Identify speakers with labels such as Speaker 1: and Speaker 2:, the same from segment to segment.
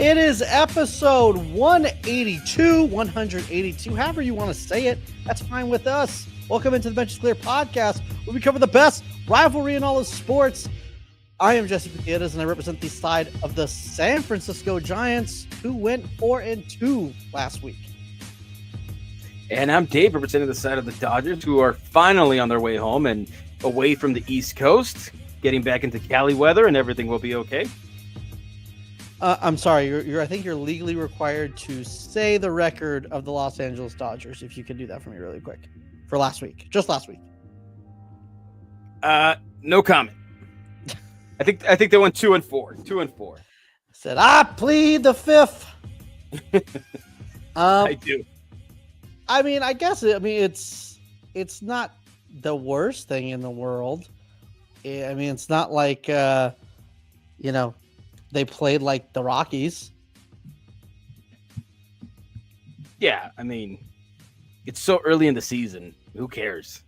Speaker 1: It is episode 182, however you want to say it. That's fine with us. Welcome into the Benches Clear podcast, where we cover the best rivalry in all of sports. I am Jesse Gutierrez, and I represent the side of the San Francisco Giants, who went 4-2 last week.
Speaker 2: And I'm Dave, representing the side of the Dodgers, who are finally on their way home and away from the East Coast, getting back into Cali weather, and everything will be okay.
Speaker 1: I'm sorry. I think you're legally required to say the record of the Los Angeles Dodgers. If you could do that for me really quick, for last week, just last week.
Speaker 2: No comment. I think they went 2-4. 2-4.
Speaker 1: Said I plead the fifth.
Speaker 2: I do.
Speaker 1: I mean, it's not the worst thing in the world. I mean, it's not like they played like the Rockies.
Speaker 2: Yeah, I mean, it's so early in the season. Who cares,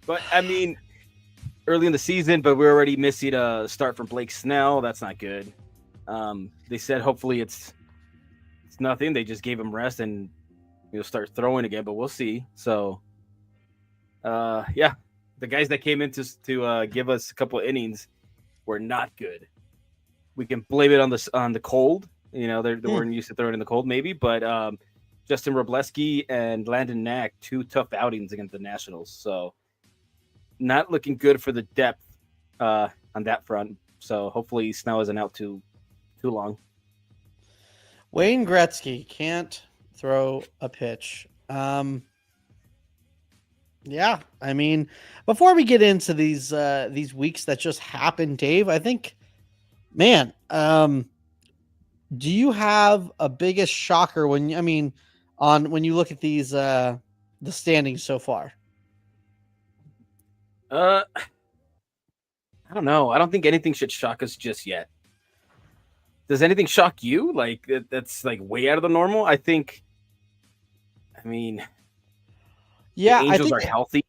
Speaker 2: But, I mean, early in the season, but we're already missing a start from Blake Snell. That's not good. They said hopefully it's nothing. They just gave him rest and start throwing again, but we'll see. So, yeah. The guys that came in to give us a couple of innings were not good. We can blame it on the cold. They weren't used to throwing in the cold, maybe. But Justin Robleski and Landon Knack, 2 tough outings against the Nationals. So not looking good for the depth on that front. So hopefully Snell isn't out too long.
Speaker 1: Wayne Gretzky can't throw a pitch. Yeah, I mean, before we get into these weeks that just happened, Dave, I think, man, do you have a biggest shocker when you look at these the standings so far?
Speaker 2: I don't know. I don't think anything should shock us just yet. Does anything shock you? Like that's like way out of the normal? I mean.
Speaker 1: Yeah,
Speaker 2: the Angels are healthy.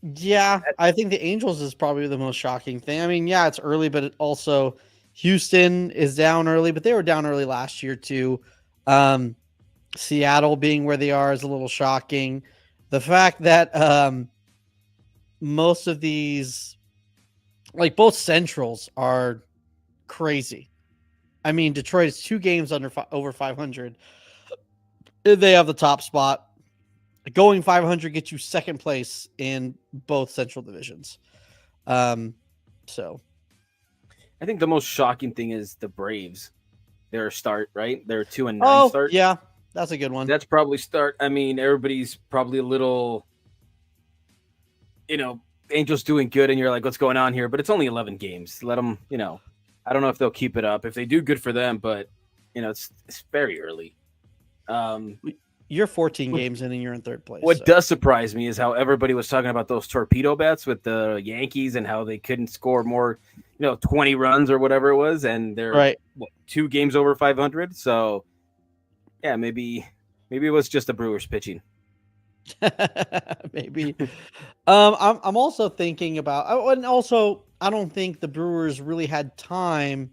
Speaker 1: Yeah, I think the Angels is probably the most shocking thing. I mean, yeah, it's early, but also Houston is down early, but they were down early last year too. Seattle being where they are is a little shocking. The fact that most of these, like both Centrals, are crazy. I mean, Detroit is 2 games over 500. They have the top spot. Going 500 gets you second place in both Central divisions. So
Speaker 2: I think the most shocking thing is the Braves. Their start, right? Their 2-9 start.
Speaker 1: Yeah, that's a good one.
Speaker 2: That's probably start. I mean, everybody's probably a little, Angels doing good, and you're like, what's going on here? But it's only 11 games. Let them, I don't know if they'll keep it up. If they do, good for them. But it's very early.
Speaker 1: You're 14 games in and you're in third place.
Speaker 2: What does surprise me is how everybody was talking about those torpedo bats with the Yankees and how they couldn't score more, 20 runs or whatever it was. And they're 2 games over 500. So, yeah, maybe it was just the Brewers pitching.
Speaker 1: Maybe. I'm also thinking about, and also I don't think the Brewers really had time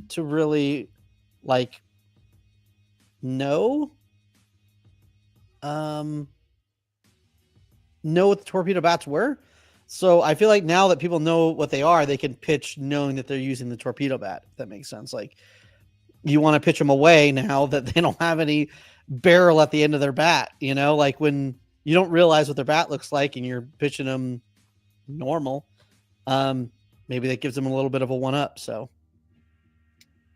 Speaker 1: to really know what the torpedo bats were. So I feel like now that people know what they are, they can pitch knowing that they're using the torpedo bat, if that makes sense. Like, you want to pitch them away now that they don't have any barrel at the end of their bat, like when you don't realize what their bat looks like and you're pitching them normal. Maybe that gives them a little bit of a 1-up. So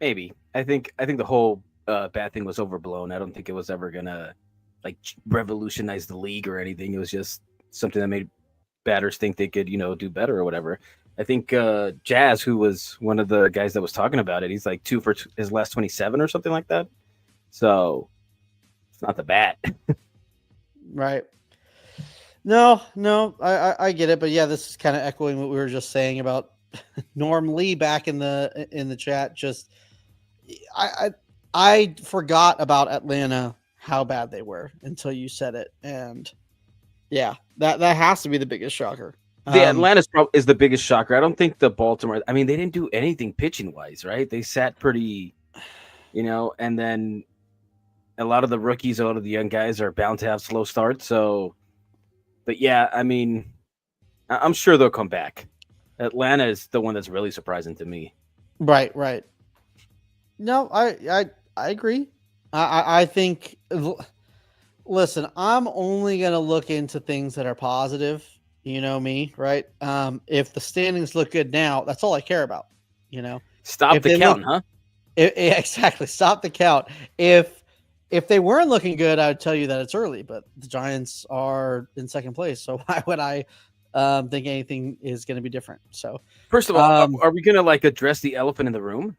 Speaker 2: maybe I think the whole bat thing was overblown. I don't think it was ever gonna revolutionize the league or anything. It was just something that made batters think they could, do better or whatever. I think Jazz, who was one of the guys that was talking about it, he's like 2 for his last 27 or something like that. So it's not the bat.
Speaker 1: Right. No, I get it. But yeah, this is kind of echoing what we were just saying about Norm Lee back in the chat. Just I forgot about Atlanta, how bad they were until you said it. And yeah, that has to be the biggest shocker.
Speaker 2: The is the biggest shocker. I don't think the Baltimore. I mean, they didn't do anything pitching wise, right? They sat pretty, and then a lot of the rookies, a lot of the young guys are bound to have slow starts. So, but yeah, I mean, I'm sure they'll come back. Atlanta is the one that's really surprising to me.
Speaker 1: Right. No, I agree. I think. Listen, I'm only gonna look into things that are positive. You know me, right? If the standings look good now, that's all I care about.
Speaker 2: Stop
Speaker 1: if
Speaker 2: the count, huh?
Speaker 1: Exactly. Stop the count. If they weren't looking good, I would tell you that it's early. But the Giants are in second place, so why would I think anything is going to be different? So,
Speaker 2: first of all, are we going to address the elephant in the room?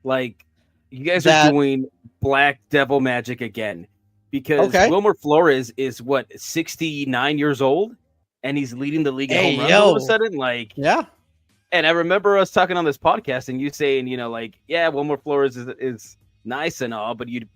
Speaker 2: You guys are doing Black Devil magic again, because Wilmer Flores is 69 years old, and he's leading the league in home runs all of a sudden.
Speaker 1: Yeah.
Speaker 2: And I remember us talking on this podcast, and you saying, yeah, Wilmer Flores is nice and all, but you'd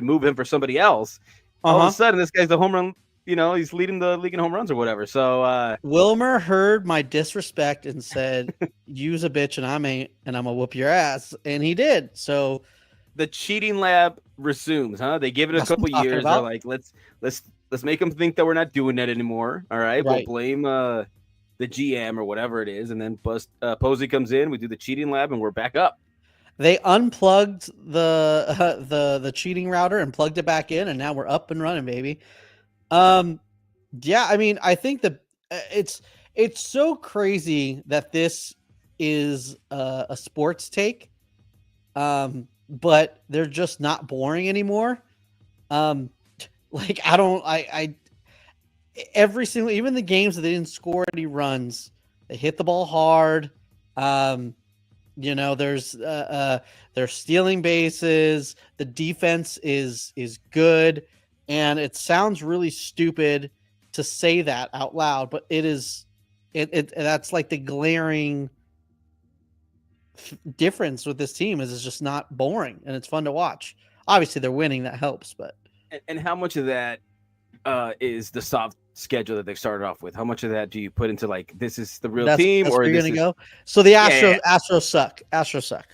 Speaker 2: move him for somebody else. All of a sudden, this guy's the home run. He's leading the league in home runs or whatever. So
Speaker 1: Wilmer heard my disrespect and said, "Use a bitch, and I'm gonna whoop your ass," and he did. So
Speaker 2: the cheating lab resumes, huh? They give it a couple years. They're like, let's make them think that we're not doing that anymore. All right. We'll blame the GM or whatever it is, and then Posey comes in. We do the cheating lab, and we're back up.
Speaker 1: They unplugged the cheating router and plugged it back in, and now we're up and running, baby. Yeah, I mean, I think that it's so crazy that this is a sports take, but they're just not boring anymore. Every single, even the games that they didn't score any runs, they hit the ball hard. They're stealing bases. The defense is good, and it sounds really stupid to say that out loud, but it is. That's like the glaring difference with this team is it's just not boring and it's fun to watch. Obviously, they're winning, that helps, but
Speaker 2: and how much of that is the soft schedule that they started off with? How much of that do you put into this is the real team, or
Speaker 1: you're gonna go? So the Astros suck. Astros suck.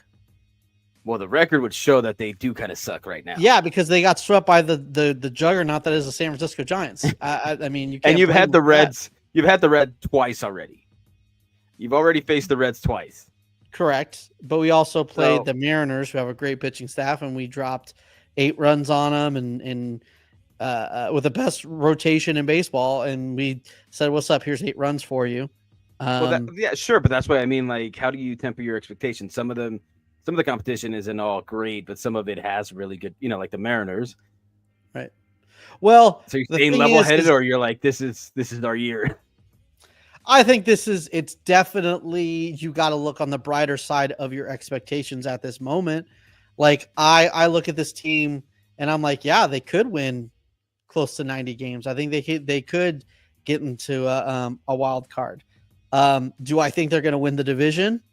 Speaker 2: Well, the record would show that they do kind of suck right now.
Speaker 1: Yeah, because they got swept by the juggernaut that is the San Francisco Giants. I mean, you can't.
Speaker 2: And you've had the Reds. You've had the Reds twice already. You've already faced the Reds twice.
Speaker 1: Correct, but we also played the Mariners, who have a great pitching staff, and we dropped 8 runs on them, and with the best rotation in baseball, and we said, "What's up? Here's 8 runs for you."
Speaker 2: Yeah, sure, but that's why I mean, how do you temper your expectations? Some of the competition isn't all great, but some of it has really good, like the Mariners.
Speaker 1: Right. Well,
Speaker 2: so you're staying level-headed, or you're like, this is our year.
Speaker 1: I think it's definitely, you got to look on the brighter side of your expectations at this moment. I look at this team and I'm like, yeah, they could win close to 90 games. I think they could get into a wild card. Do I think they're going to win the division?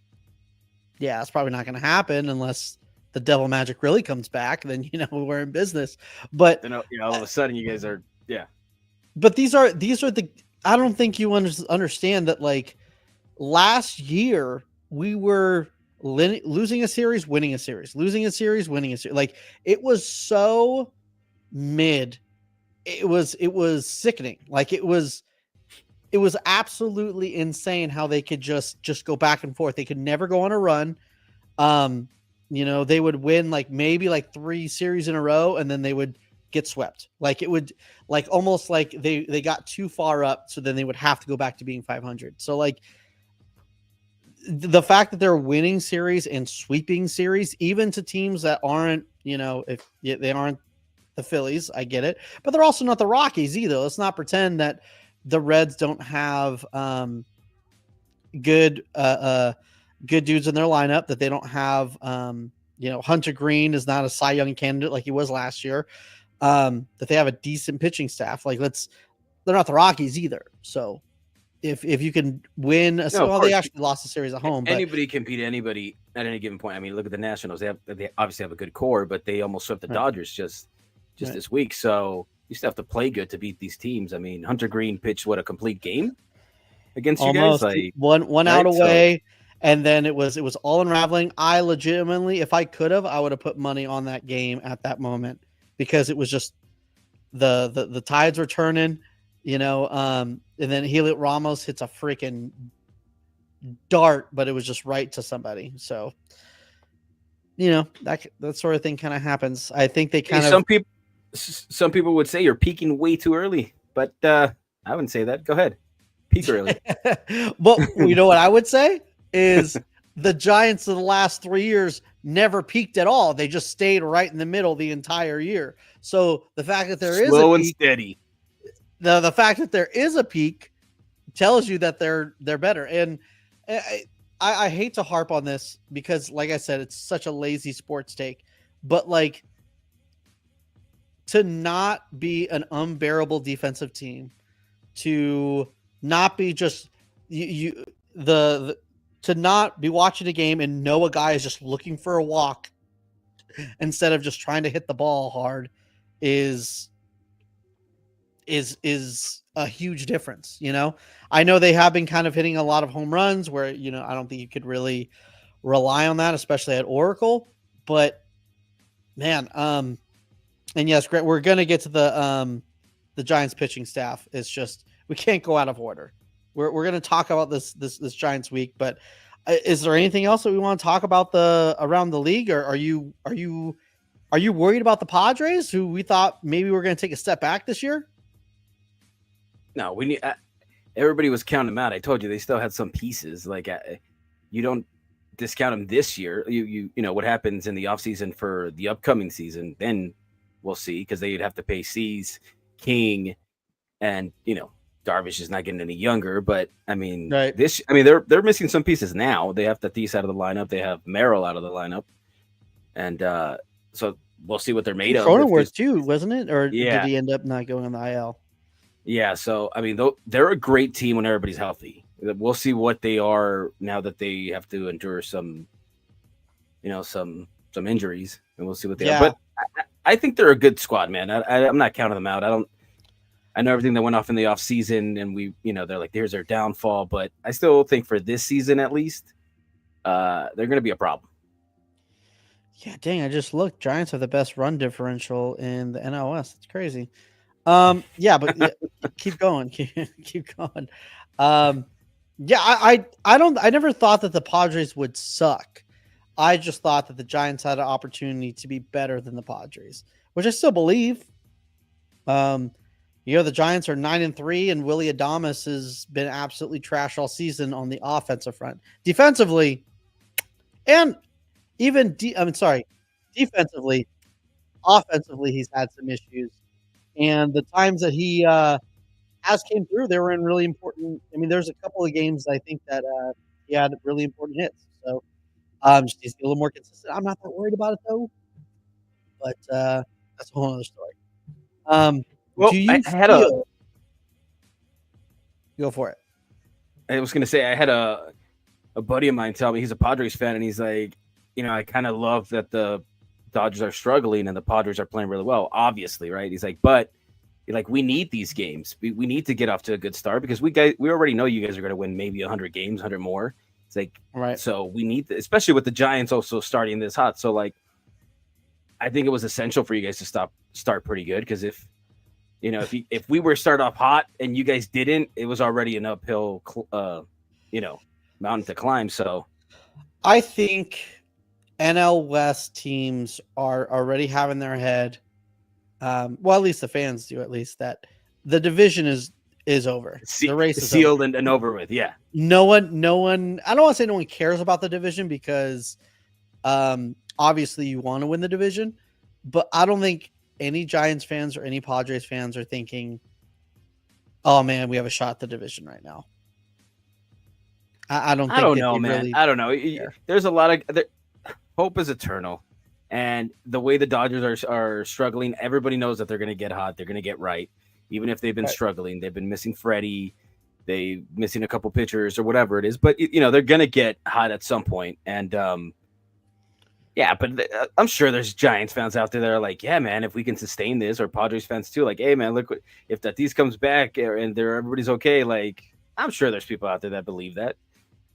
Speaker 1: Yeah, it's probably not going to happen unless the devil magic really comes back. Then we're in business. But
Speaker 2: then all of a sudden you guys are
Speaker 1: But these are the. I don't think you understand that. Last year we were losing a series, winning a series, losing a series, winning a series. It was so mid. It was sickening. It was absolutely insane how they could just go back and forth. They could never go on a run. They would win maybe 3 series in a row, and then they would get swept. It would almost like they got too far up, so then they would have to go back to being 500. So the fact that they're winning series and sweeping series, even to teams that aren't, if they aren't the Phillies, I get it, but they're also not the Rockies either. Let's not pretend that the Reds don't have good dudes in their lineup, that they don't have Hunter Green is not a Cy Young candidate like he was last year, that they have a decent pitching staff. They're not the Rockies either. So if you can win they actually lost the series at home.
Speaker 2: Anybody can beat anybody at any given point. I mean, look at the Nationals. They obviously have a good core, but they almost swept the Dodgers just this week. So you still have to play good to beat these teams. I mean, Hunter Green pitched a complete game. against you guys.
Speaker 1: Almost
Speaker 2: Like,
Speaker 1: one out
Speaker 2: right? So
Speaker 1: away, and then it was all unraveling. I legitimately, if I could have, I would have put money on that game at that moment because it was just the tides were turning, and then Heliot Ramos hits a freaking dart, but it was just right to somebody. So, that sort of thing kind of happens. I think they
Speaker 2: hey,
Speaker 1: kind of
Speaker 2: some people would say you're peaking way too early, but I wouldn't say that. Go ahead, peak early.
Speaker 1: but you know what I would say is the Giants of the last 3 years never peaked at all. They just stayed right in the middle the entire year. So the fact that there is a
Speaker 2: Slow and
Speaker 1: peak,
Speaker 2: steady.
Speaker 1: the fact that there is a peak tells you that they're better. And I hate to harp on this because, like I said, it's such a lazy sports take, but like to not be an unbearable defensive team, to not be just the to not be watching a game and know a guy is just looking for a walk instead of just trying to hit the ball hard is a huge difference. I know they have been kind of hitting a lot of home runs where, I don't think you could really rely on that, especially at Oracle, but man, and yes, great. We're going to get to the Giants pitching staff. It's just, we can't go out of order. We're going to talk about this Giants week, but is there anything else that we want to talk about around the league, or are you worried about the Padres, who we thought maybe we're going to take a step back this year?
Speaker 2: No, we need. Everybody was counting them out. I told you they still had some pieces. Like you don't discount them this year. You know what happens in the offseason for the upcoming season. Then we'll see, because they'd have to pay Cease, King, and Darvish is not getting any younger. But I mean,
Speaker 1: right.
Speaker 2: They're missing some pieces now. They have Tatis out of the lineup. They have Merrill out of the lineup, and so we'll see what they're made of.
Speaker 1: Cronenworth too, wasn't it? Or
Speaker 2: yeah.
Speaker 1: Did he end up not going on the IL?
Speaker 2: Yeah, so I mean, they're a great team when everybody's healthy. We'll see what they are now that they have to endure some injuries, and we'll see what they are. But I think they're a good squad, man. I'm not counting them out. I know everything that went off in the off season, and they're like, here's their downfall. But I still think for this season, at least, they're going to be a problem.
Speaker 1: Yeah, dang! I just looked. Giants have the best run differential in the NLS. That's crazy. Yeah, but keep going. Keep going. Yeah, I never thought that the Padres would suck. I just thought that the Giants had an opportunity to be better than the Padres, which I still believe. The Giants are 9-3, and Willie Adames has been absolutely trash all season on the offensive front. Defensively, and even defensively, offensively, he's had some issues. And the times that he has came through, they were in really important. I mean, there's a couple of games I think that he had really important hits. So just needs to be a little more consistent. I'm not that worried about it though, but that's a whole other story.
Speaker 2: Well,
Speaker 1: do you feel? Go for it.
Speaker 2: I was going to say, I had a buddy of mine tell me, he's a Padres fan, and he's like, I kind of love that the Dodgers are struggling and the Padres are playing really well, obviously, right? He's like, but we need these games. We need to get off to a good start, because we already know you guys are going to win maybe 100 games, 100 more. It's like,
Speaker 1: right.
Speaker 2: So we need, especially with the Giants also starting this hot. So I think it was essential for you guys to start pretty good, because if we were start off hot and you guys didn't, it was already an uphill, mountain to climb. So
Speaker 1: I think NL West teams are already having their head. Well, at least the fans do. At least that the division is over. The race is
Speaker 2: sealed and over with. Yeah.
Speaker 1: No one. I don't want to say no one cares about the division, because obviously you want to win the division, but I don't think any Giants fans or any Padres fans are thinking, "Oh man, we have a shot at the division right now." I don't know,
Speaker 2: man.
Speaker 1: Really
Speaker 2: I don't know. There's a lot of hope is eternal, and the way the Dodgers are struggling, everybody knows that they're going to get hot. They're going to get right, even if they've been struggling. They've been missing Freddie, they missing a couple pitchers or whatever it is. But they're going to get hot at some point, and yeah. But I'm sure there's Giants fans out there that are like, yeah, man, if we can sustain this, or Padres fans too, like, hey, man, look, if Tatis comes back and everybody's okay, like, I'm sure there's people out there that believe that.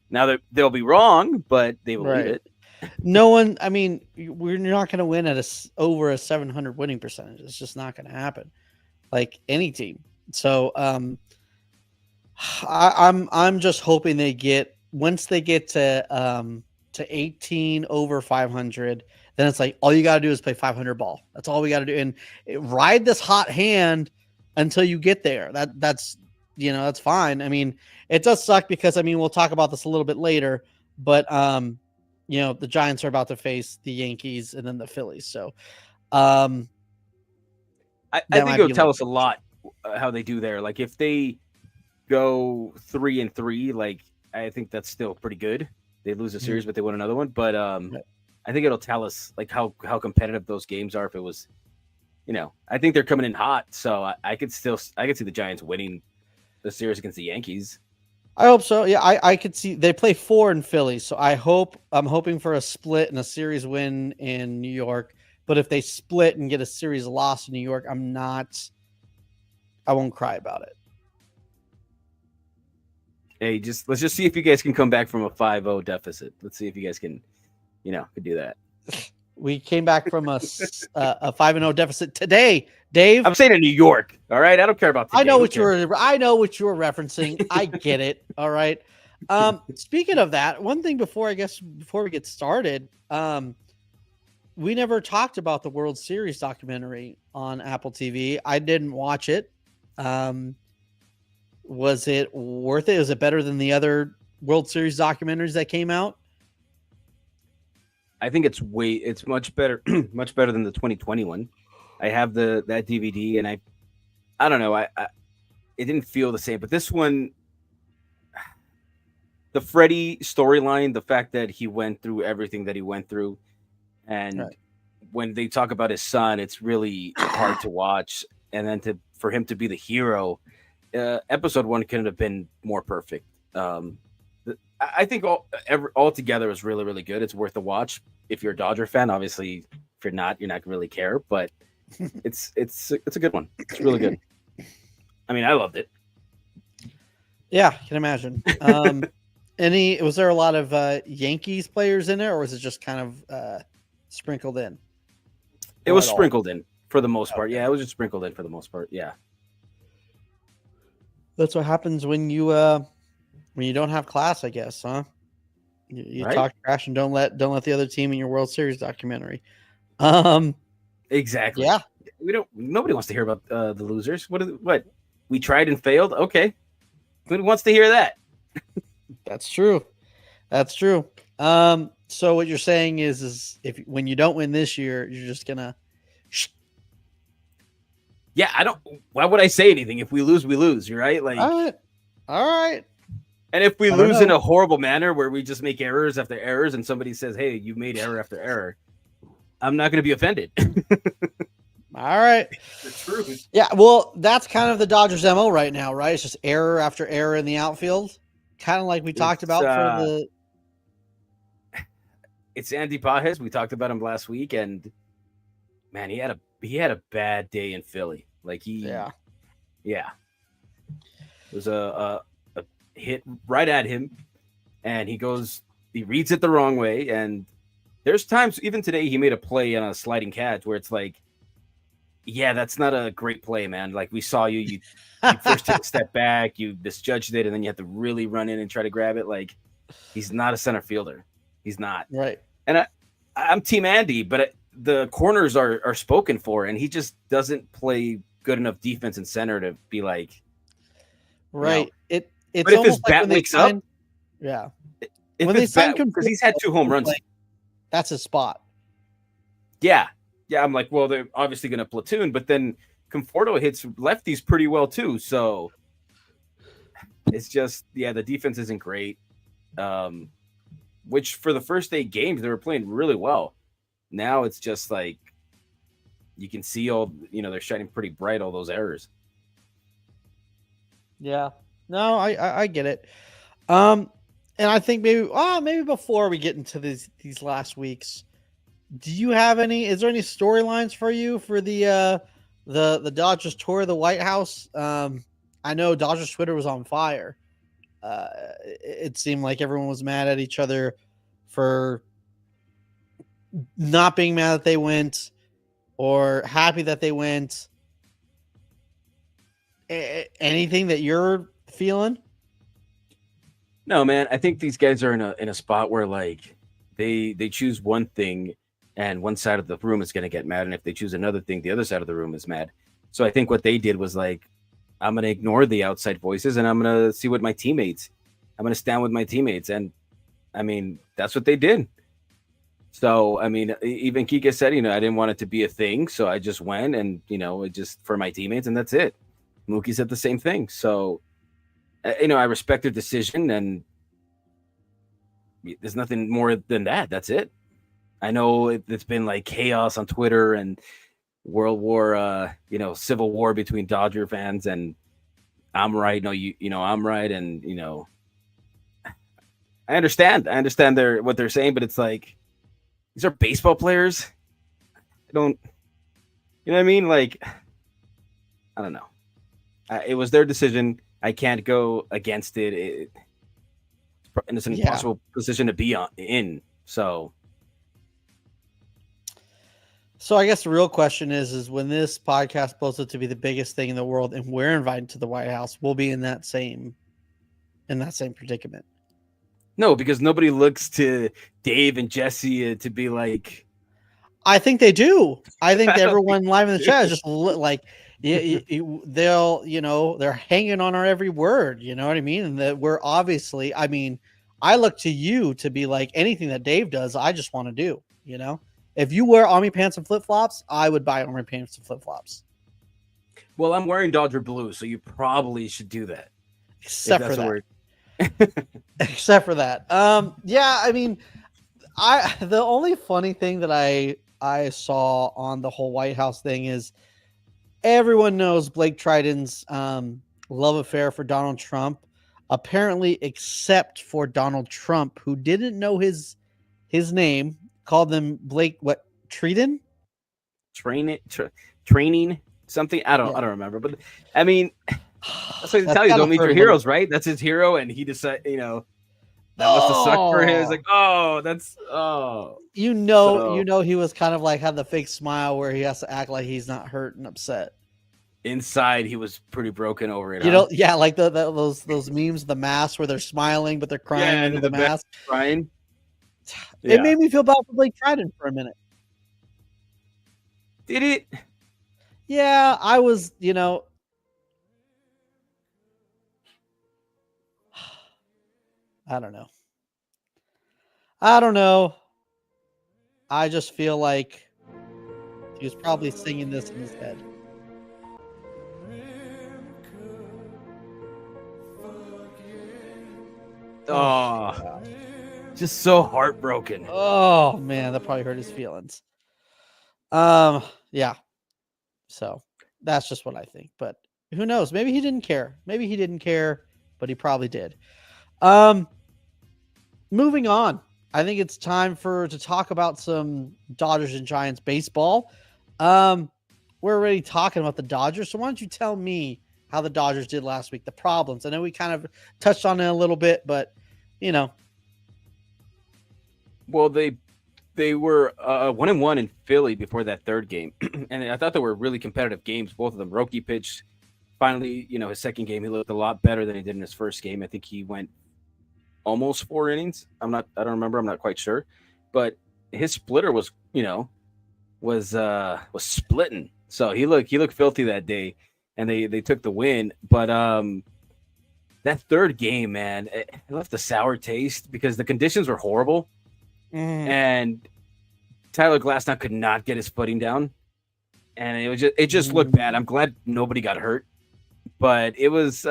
Speaker 2: Now that they'll be wrong, but they believe
Speaker 1: Right.
Speaker 2: it.
Speaker 1: No one. I mean, we're not going to win at over a 700 winning percentage. It's just not going to happen. Like any team. So, I'm just hoping they get once they get to 18 over 500. Then it's like all you got to do is play 500 ball. That's all we got to do, and ride this hot hand until you get there. That's that's fine. I mean, it does suck because I mean we'll talk about this a little bit later, but the Giants are about to face the Yankees and then the Phillies. So
Speaker 2: I
Speaker 1: that
Speaker 2: think
Speaker 1: might
Speaker 2: it'll
Speaker 1: be
Speaker 2: tell us a lot how they do there. Like if they go 3-3, like I think that's still pretty good. They lose a series, but they win another one. But I think it'll tell us like how competitive those games are. If it was, I think they're coming in hot, so I could see the Giants winning the series against the Yankees.
Speaker 1: I hope so. Yeah, I could see they play 4 in Philly, so I'm hoping for a split and a series win in New York. But if they split and get a series loss in New York, I won't cry about it.
Speaker 2: Hey, let's just see if you guys can come back from a 5-0 deficit. Let's see if you guys can do that.
Speaker 1: We came back from a 5-0 deficit today, Dave.
Speaker 2: I'm saying in New York. All right, I don't care about today.
Speaker 1: I know what you were referencing. I get it. All right. Speaking of that, one thing before we get started, we never talked about the World Series documentary on Apple TV. I didn't watch it. Was it worth it? Was it better than the other World Series documentaries that came out?
Speaker 2: I think it's much better, much better than the 2021. I have that DVD, and I don't know, it didn't feel the same. But this one, the Freddie storyline, the fact that he went through everything that he went through, and when they talk about his son, it's really hard to watch. And then for him to be the hero, episode 1 couldn't have been more perfect. I think all together is really, really good. It's worth a watch if you're a Dodger fan. Obviously, if you're not going to really care. But it's a good one. It's really good. I mean, I loved it.
Speaker 1: Yeah, I can imagine. Was there a lot of Yankees players in there, or was it just kind of sprinkled in?
Speaker 2: It was sprinkled in for the most part. Yeah, it was just sprinkled in for the most part. Yeah.
Speaker 1: That's what happens when you don't have class, I guess, huh? You
Speaker 2: right?
Speaker 1: Talk trash and don't let the other team in your World Series documentary.
Speaker 2: Exactly.
Speaker 1: Yeah.
Speaker 2: Nobody wants to hear about the losers. What? We tried and failed. Okay. Who wants to hear that?
Speaker 1: That's true. That's true. So what you're saying is when you don't win this year, you're just gonna.
Speaker 2: Yeah, I don't. Why would I say anything? If we lose, we lose. You're right. Like,
Speaker 1: all right.
Speaker 2: And if we lose in a horrible manner where we just make errors after errors, and somebody says, "Hey, you made error after error," I'm not going to be offended.
Speaker 1: All right.
Speaker 2: The truth.
Speaker 1: Yeah. Well, that's kind of the Dodgers' MO right now, right? It's just error after error in the outfield, kind of like we talked about for the.
Speaker 2: It's Andy Pajes. We talked about him last week, and man, he had a bad day in Philly. Like yeah. It was a hit right at him, and he reads it the wrong way. And there's times, even today, he made a play on a sliding catch where it's like, yeah, that's not a great play, man. Like, we saw you first took a step back, you misjudged it, and then you have to really run in and try to grab it. Like, he's not a center fielder. He's not.
Speaker 1: Right.
Speaker 2: And I'm Team Andy, but the corners are spoken for, and he just doesn't play good enough defense and center to be like,
Speaker 1: right. It's
Speaker 2: but if his bat wakes up,
Speaker 1: yeah.
Speaker 2: When they sign him, because he's had 2 home runs,
Speaker 1: that's his spot.
Speaker 2: Yeah, I'm like, well, they're obviously going to platoon, but then Conforto hits lefties pretty well too. So it's just, the defense isn't great. Which for the first 8 games they were playing really well. Now it's just like you can see all, they're shining pretty bright, all those errors.
Speaker 1: Yeah. No, I get it. And I think maybe before we get into these last weeks, is there any storylines for you for the Dodgers tour of the White House? I know Dodgers Twitter was on fire. it seemed like everyone was mad at each other for not being mad that they went or happy that they went. Anything that you're feeling?
Speaker 2: No, man, I think these guys are in a spot where like they choose one thing and one side of the room is going to get mad, and if they choose another thing, the other side of the room is mad. So I think what they did was like, I'm going to ignore the outside voices and I'm going to see what my teammates. I'm going to stand with my teammates, and I mean that's what they did. So I mean, even Kika said, I didn't want it to be a thing, so I just went and it just for my teammates, and that's it. Mookie said the same thing. So I respect their decision, and there's nothing more than that. That's it. I know it's been like chaos on Twitter and World War, civil war between Dodger fans, and I'm right. No, I'm right, and I understand. I understand what they're saying, but it's like these are baseball players. I don't, you know what I mean? Like, I don't know. It was their decision. I can't go against it. And it's an impossible position to be in. So
Speaker 1: I guess the real question is when this podcast posted to be the biggest thing in the world and we're invited to the White House, we'll be in that same predicament.
Speaker 2: No, because nobody looks to Dave and Jesse to be like.
Speaker 1: I think they do. I think everyone live in the chat is just like they're hanging on our every word. You know what I mean? And that we're obviously. I mean, I look to you to be like anything that Dave does. I just want to do. If you wear army pants and flip flops, I would buy army pants and flip flops.
Speaker 2: Well, I'm wearing Dodger blue, so you probably should do that.
Speaker 1: Except for that. Except for that. Yeah, I mean, the only funny thing that I saw on the whole White House thing is everyone knows Blake Triton's love affair for Donald Trump, apparently, except for Donald Trump, who didn't know his name, called them Blake Triton?
Speaker 2: Training something. I don't remember, but I mean, that's what they tell you. Don't meet your heroes, right? That's his hero, and he decided, that must have sucked for him. It's like,
Speaker 1: he was kind of like had the fake smile where he has to act like he's not hurt and upset.
Speaker 2: Inside, he was pretty broken over it.
Speaker 1: Yeah, like those memes, the mask where they're smiling but they're crying into the mask.
Speaker 2: Crying.
Speaker 1: It made me feel bad for Blake Triton for a minute.
Speaker 2: Did it?
Speaker 1: Yeah, I was, I don't know. I just feel like he was probably singing this in his head.
Speaker 2: Oh, just so heartbroken.
Speaker 1: Oh man, that probably hurt his feelings. Yeah. So that's just what I think. But who knows? Maybe he didn't care. But he probably did. Moving on. I think it's time to talk about some Dodgers and Giants baseball. We're already talking about the Dodgers, so why don't you tell me how the Dodgers did last week? The problems. I know we kind of touched on it a little bit, but
Speaker 2: Well, they were 1-1 in Philly before that third game, and I thought they were really competitive games. Both of them. Roki pitched. Finally, his second game, he looked a lot better than he did in his first game. I think he went almost 4 innings. I don't remember. I'm not quite sure, but his splitter was splitting. So he looked filthy that day, and they took the win. But that third game, man, it left a sour taste because the conditions were horrible, and Tyler Glasnow could not get his footing down, and it just looked bad. I'm glad nobody got hurt, but it was.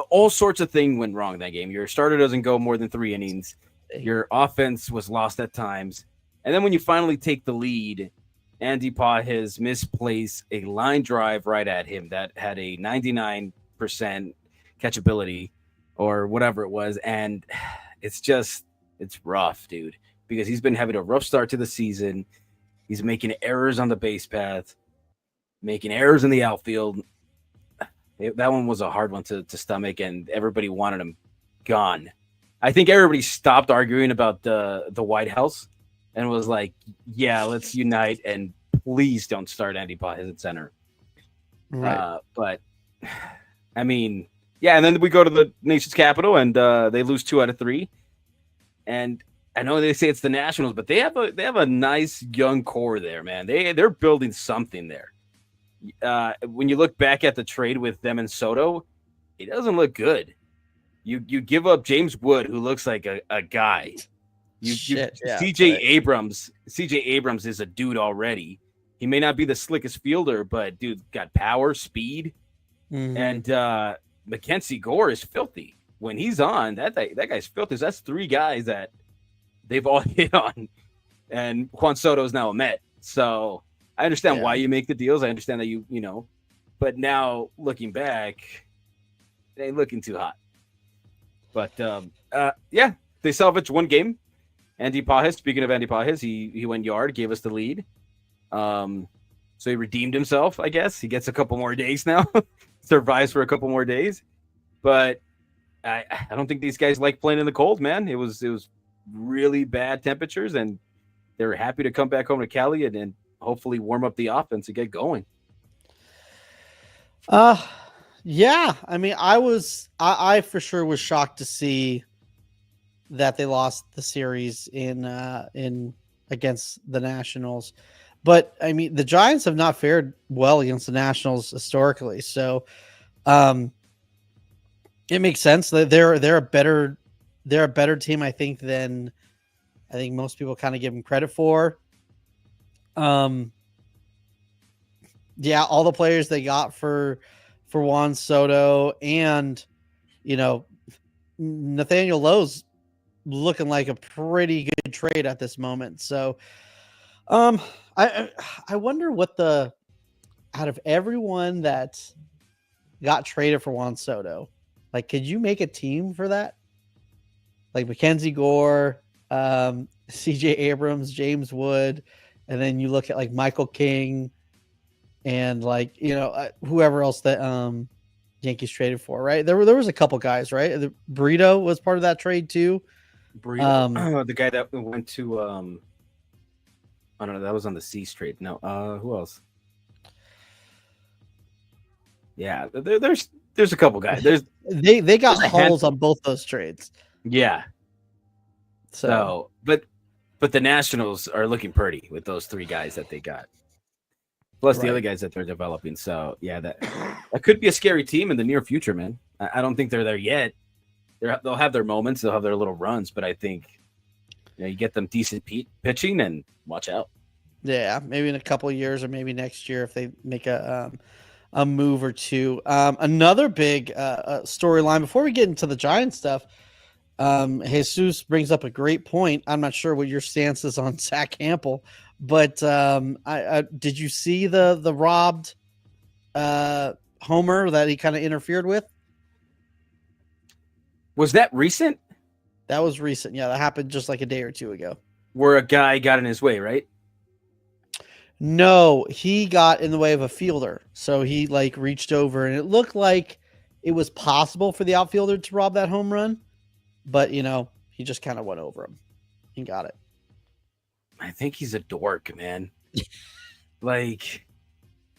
Speaker 2: All sorts of things went wrong in that game. Your starter doesn't go more than 3 innings. Your offense was lost at times. And then when you finally take the lead, Andy Pah has misplaced a line drive right at him that had a 99% catchability or whatever it was. And it's rough, dude, because he's been having a rough start to the season. He's making errors on the base path, making errors in the outfield. That one was a hard one to stomach, and everybody wanted him gone. I think everybody stopped arguing about the White House and was like, "Yeah, let's unite, and please don't start Andy Pages at center."
Speaker 1: Right.
Speaker 2: But I mean, yeah, and then we go to the nation's capital, and they lose 2 out of 3. And I know they say it's the Nationals, but they have a nice young core there, man. They're building something there. When you look back at the trade with them and Soto, it doesn't look good. You give up James Wood, who looks like a guy.
Speaker 1: Shit, yeah,
Speaker 2: CJ
Speaker 1: right.
Speaker 2: Abrams. CJ Abrams is a dude already. He may not be the slickest fielder, but dude got power, speed,
Speaker 1: Mhm.
Speaker 2: and Mackenzie Gore is filthy. When he's on, that guy's filthy. That's 3 guys that they've all hit on, and Juan Soto is now a Met. So I understand
Speaker 1: Yeah.
Speaker 2: why you make the deals. I understand that you know, but now looking back, it ain't looking too hot. But yeah, they salvaged 1 game. Andy Pages. Speaking of Andy Pages, he went yard, gave us the lead. So he redeemed himself. I guess he gets a couple more days now, survives for a couple more days. But I don't think these guys like playing in the cold, man. It was really bad temperatures, and they were happy to come back home to Cali and hopefully warm up the offense and get going.
Speaker 1: Uh yeah. I mean, I for sure was shocked to see that they lost the series in against the Nationals. But I mean, the Giants have not fared well against the Nationals historically. So um it makes sense that they're a better team, I think, than I think most people kind of give them credit for. Um yeah, all the players they got for Juan Soto and you know Nathaniel Lowe's looking like a pretty good trade at this moment. So um I wonder what the out of everyone that got traded for Juan Soto, like could you make a team for that? Like Mackenzie Gore, CJ Abrams, James Wood, and then you look at like Michael King and like whoever else that Yankees traded for, right? There was a couple guys, right? The Burrito was part of that trade too.
Speaker 2: Burrito,
Speaker 1: Um,
Speaker 2: the guy that went to I don't know, that was on the C straight. No, who else? Yeah, there's a couple guys.
Speaker 1: they got
Speaker 2: There's a
Speaker 1: hauls
Speaker 2: handful.
Speaker 1: on both those trades.
Speaker 2: Yeah.
Speaker 1: So
Speaker 2: So, but the Nationals are looking pretty with those 3 guys that they got, plus the other
Speaker 1: right.
Speaker 2: guys that they're developing. So yeah, that could be a scary team in the near future, man. I don't think they're there yet. They'll have their moments, they'll have their little runs, but I think you get them decent pitching and watch out.
Speaker 1: Yeah, maybe in a couple of years or maybe next year if they make a move or two. Another big storyline before we get into the Giants stuff. Jesus brings up a great point. I'm not sure what your stance is on Zach Hampel, but I did you see the robbed homer that he kind of interfered with?
Speaker 2: Was that recent?
Speaker 1: That was recent. Yeah, that happened just like a day or two ago.
Speaker 2: Where a guy got in his way, right?
Speaker 1: No, he got in the way of a fielder. So he like reached over and it looked like it was possible for the outfielder to rob that home run, but he just kind of went over him and got it.
Speaker 2: I think he's a dork, man. Like,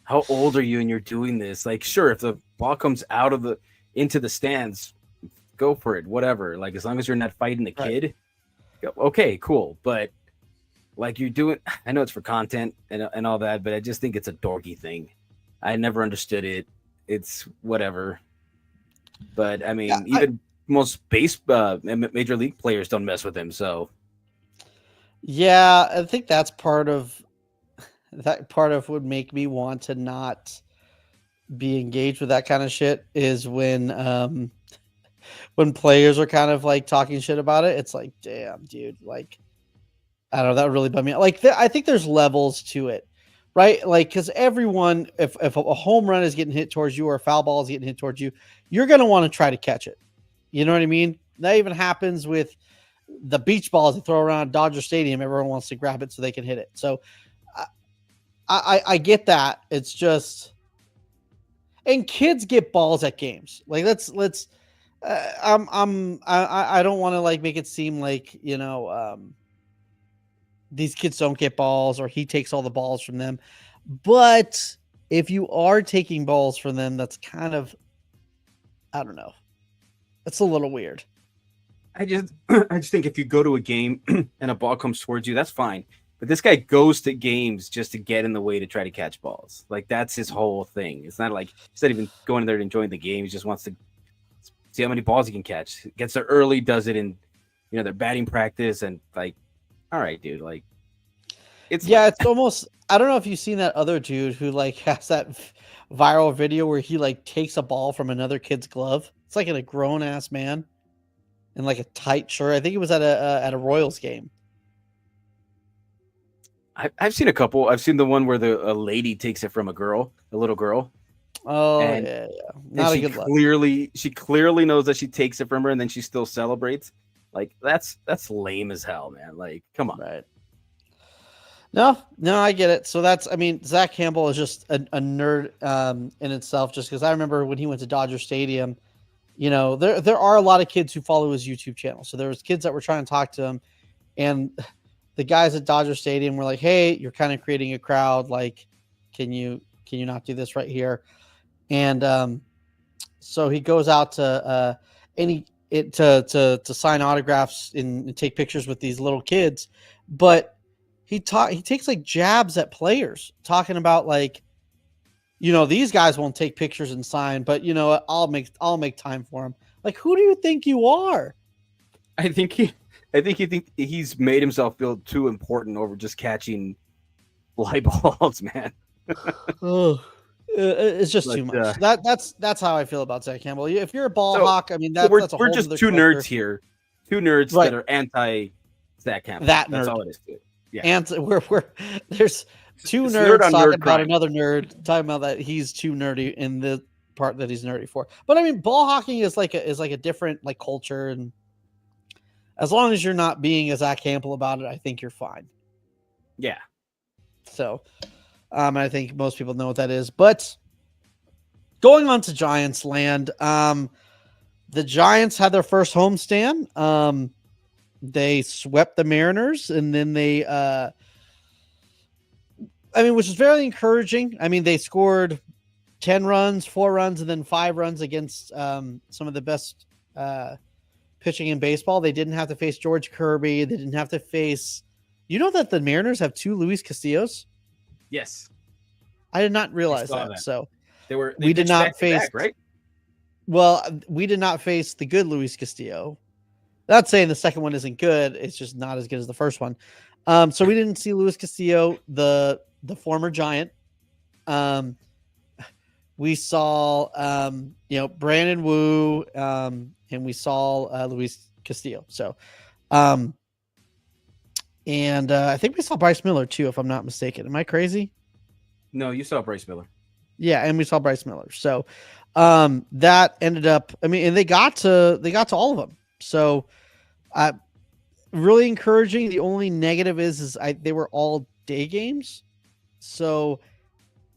Speaker 2: how old are you and you're doing this? Like, sure, if the ball comes out of the into the stands, go for it, whatever. Like, as long as you're not fighting the
Speaker 1: Right.
Speaker 2: kid, okay, cool. But like you're doing, I know it's for content and all that, but I just think it's a dorky thing. I never understood it. It's whatever. But I
Speaker 1: Yeah,
Speaker 2: mean, even most major league players don't mess with him. So
Speaker 1: yeah, I think that's part of would make me want to not be engaged with that kind of shit is when players are kind of like talking shit about it. It's like, damn, dude, like I don't know, that really bummed me out. Like I think there's levels to it, right? Like because everyone, if a home run is getting hit towards you or a foul ball is getting hit towards you, you're gonna want to try to catch it. You know what I mean? That even happens with the beach balls they throw around Dodger Stadium. Everyone wants to grab it so they can hit it. So I get that. It's just, and kids get balls at games. Like let's. I don't want to like make it seem like these kids don't get balls or he takes all the balls from them, but if you are taking balls from them, that's kind of, I don't know. It's a little weird.
Speaker 2: I just I just think if you go to a game and a ball comes towards you, that's fine. But this guy goes to games just to get in the way to try to catch balls. Like that's his whole thing. It's not like he's not even going there to enjoy the game. He just wants to see how many balls he can catch. Gets there early, does it in their batting practice, and like, all right, dude, like
Speaker 1: it's almost, I don't know if you've seen that other dude who like has that viral video where he like takes a ball from another kid's glove. It's like a grown ass man in like a tight shirt. I think it was at a Royals game.
Speaker 2: I've seen a couple. I've seen the one where a lady takes it from a little girl.
Speaker 1: Oh, yeah. Not a good look.
Speaker 2: She clearly knows that she takes it from her, and then she still celebrates. Like that's lame as hell, man. Like, come on.
Speaker 1: Right. No, I get it. So Zach Campbell is just a nerd in itself. Just because I remember when he went to Dodger Stadium, there are a lot of kids who follow his YouTube channel. So there was kids that were trying to talk to him, and the guys at Dodger Stadium were like, "Hey, you're kind of creating a crowd. Like, can you not do this right here?" And so he goes out to to sign autographs and take pictures with these little kids, but he takes like jabs at players, talking about like, these guys won't take pictures and sign, but I'll make time for them. Like, who do you think you are?
Speaker 2: I think he's made himself feel too important over just catching fly balls, man.
Speaker 1: It's just too much. That's how I feel about Zach Campbell. If you're a ball hawk, I mean, we're
Speaker 2: just two nerds here, two nerds that are anti Zach Campbell. That's all it is, dude. Yeah,
Speaker 1: and there's two nerds talking about another nerd, talking about that he's too nerdy in the part that he's nerdy for. But I mean, ball hawking is like a different like culture, and as long as you're not being a Zach Campbell about it, I think you're fine.
Speaker 2: Yeah.
Speaker 1: So, I think most people know what that is. But going on to Giants land, the Giants had their first homestand. They swept the Mariners, and then which is very encouraging. I mean, they scored 10 runs, 4 runs, and then 5 runs against some of the best pitching in baseball. They didn't have to face George Kirby. They didn't have to face. You know that the Mariners have 2 Luis Castillos?
Speaker 2: Yes.
Speaker 1: I did not realize that. So
Speaker 2: we did not face back, right?
Speaker 1: Well, we did not face the good Luis Castillo. Not saying the second one isn't good. It's just not as good as the first one. So we didn't see Luis Castillo, the former Giant. We saw Brandon Wu, and we saw Luis Castillo. So and I think we saw Bryce Miller too, if I'm not mistaken. Am I crazy?
Speaker 2: No, you saw Bryce Miller.
Speaker 1: Yeah, and we saw Bryce Miller. So that ended up, and they got to all of them. So really encouraging. The only negative is they were all day games. So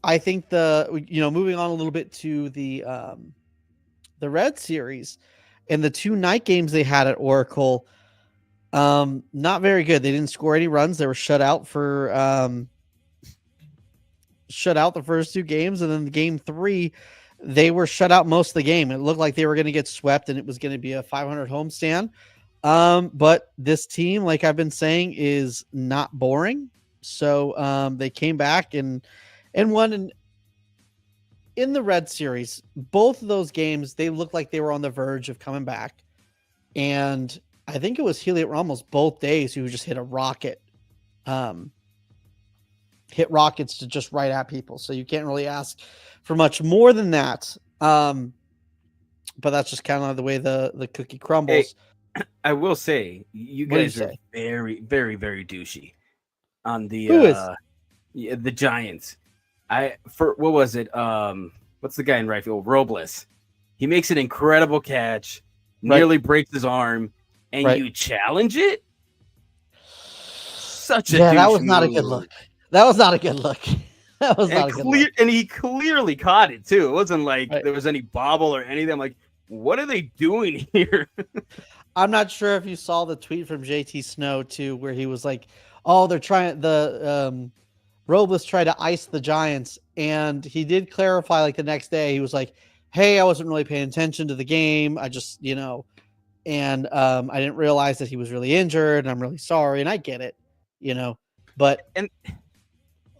Speaker 1: I think moving on a little bit to the Red Series and the 2 night games they had at Oracle, not very good. They didn't score any runs. They were shut out the first 2 games, and then game 3, they were shut out most of the game. It looked like they were going to get swept, and it was going to be a 500 homestand. But this team, like I've been saying, is not boring. So they came back and won. And in the Red Series, both of those games, they looked like they were on the verge of coming back. And I think it was Heliot Ramos both days who just hit a rocket, hit rockets to just right at people. So you can't really ask for much more than that. But that's just kind of the way the cookie crumbles.
Speaker 2: Hey, I will say, you guys are very, very, very douchey on the the Giants. What was it? What's the guy in right field? Robles. He makes an incredible catch, nearly breaks his arm, and you challenge it? Such a douche
Speaker 1: that was
Speaker 2: move.
Speaker 1: not a good look. That was not a good look. That was not a good look.
Speaker 2: And he clearly caught it too. It wasn't like
Speaker 1: Right.
Speaker 2: there was any bobble or anything. I'm like, what are they doing here?
Speaker 1: I'm not sure if you saw the tweet from JT Snow too, where he was like, "Oh, they're trying Robles tried to ice the Giants," and he did clarify like the next day. He was like, "Hey, I wasn't really paying attention to the game. I just, and I didn't realize that he was really injured, and I'm really sorry, and I get it, but
Speaker 2: and then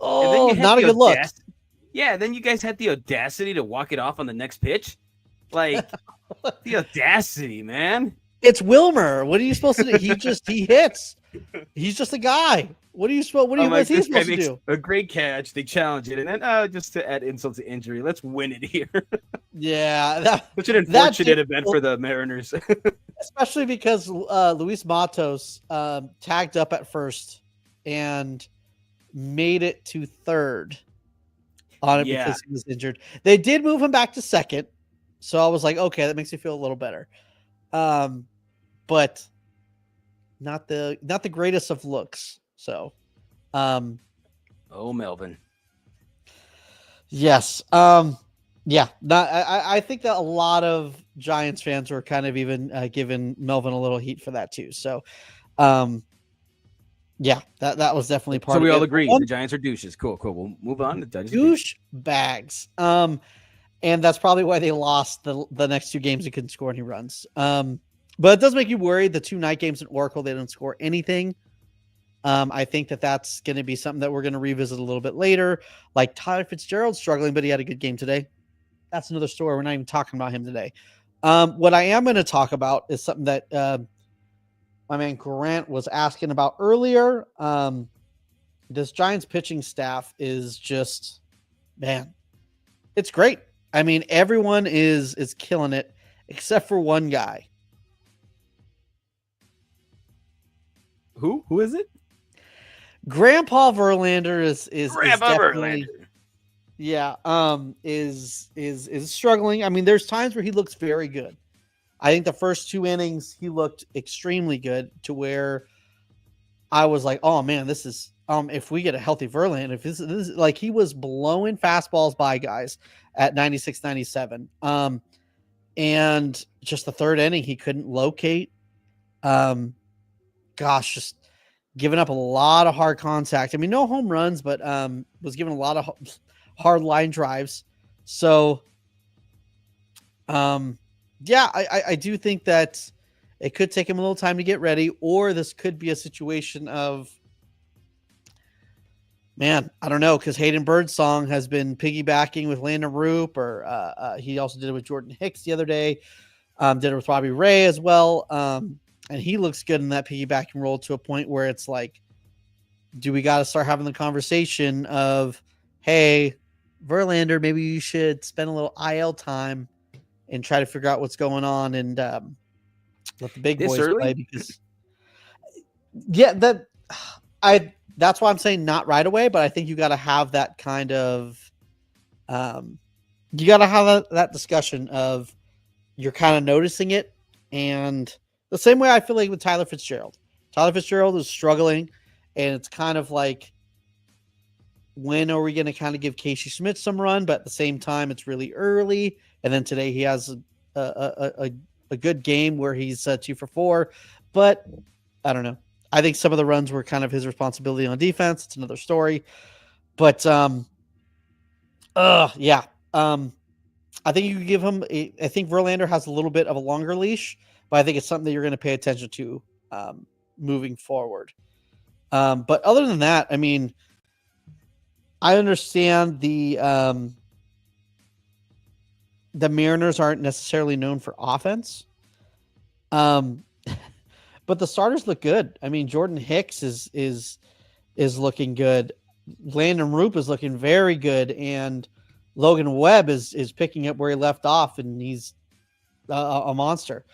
Speaker 2: you had
Speaker 1: not a
Speaker 2: the
Speaker 1: good look."
Speaker 2: audacity. Yeah, then you guys had the audacity to walk it off on the next pitch. Like the audacity, man.
Speaker 1: It's Wilmer. What are you supposed to do? He hits. He's just a guy. What are you supposed? What's he supposed to do?
Speaker 2: A great catch. They challenge it, and then just to add insult to injury, let's win it here.
Speaker 1: Yeah,
Speaker 2: such an unfortunate event for the Mariners,
Speaker 1: especially because Luis Matos tagged up at first and made it to third on it because he was injured. They did move him back to second, so I was like, okay, that makes me feel a little better. But not the greatest of looks. So,
Speaker 2: Melvin.
Speaker 1: Yes. Yeah. I think that a lot of Giants fans were kind of even giving Melvin a little heat for that too. So, yeah, that was definitely part.
Speaker 2: So we
Speaker 1: all
Speaker 2: agree the Giants are douches. Cool. We'll move on.
Speaker 1: Douche bags. And that's probably why they lost the next two games. They couldn't score any runs. But it does make you worried. The two night games in Oracle, they didn't score anything. I think that's going to be something that we're going to revisit a little bit later. Like Tyler Fitzgerald struggling, but he had a good game today. That's another story. We're not even talking about him today. What I am going to talk about is something that my man Grant was asking about earlier. This Giants pitching staff is just, man, it's great. I mean, everyone is killing it except for one guy.
Speaker 2: Who is it?
Speaker 1: Grandpa Verlander is
Speaker 2: Grandpa
Speaker 1: definitely,
Speaker 2: Verlander.
Speaker 1: Yeah, is struggling. I mean, there's times where he looks very good. I think the first two innings he looked extremely good to where I was like, oh man, this is if we get a healthy Verlander, if this is like he was blowing fastballs by guys at 96, 97. And just the third inning he couldn't locate. Just giving up a lot of hard contact. I mean, no home runs, but was given a lot of hard line drives. So, I do think that it could take him a little time to get ready, or this could be a situation of, man, I don't know, because Hayden Birdsong has been piggybacking with Landon Roop, or he also did it with Jordan Hicks the other day, did it with Robbie Ray as well. And he looks good in that piggybacking role to a point where it's like, do we got to start having the conversation of, hey, Verlander, maybe you should spend a little IL time and try to figure out what's going on and let the big boys play, because that's why I'm saying not right away, but I think you got to have that kind of you got to have that discussion of you're kind of noticing it. And the same way I feel like with Tyler Fitzgerald. Tyler Fitzgerald is struggling, and it's kind of like, when are we going to kind of give Casey Smith some run? But at the same time, it's really early. And then today he has a good game where he's 2 for 4. But I don't know. I think some of the runs were kind of his responsibility on defense. It's another story. But I think you could give him. I think Verlander has a little bit of a longer leash, but I think it's something that you're going to pay attention to moving forward. But other than that, I mean, I understand the Mariners aren't necessarily known for offense, but the starters look good. I mean, Jordan Hicks is looking good. Landon Roop is looking very good, and Logan Webb is picking up where he left off, and he's a monster.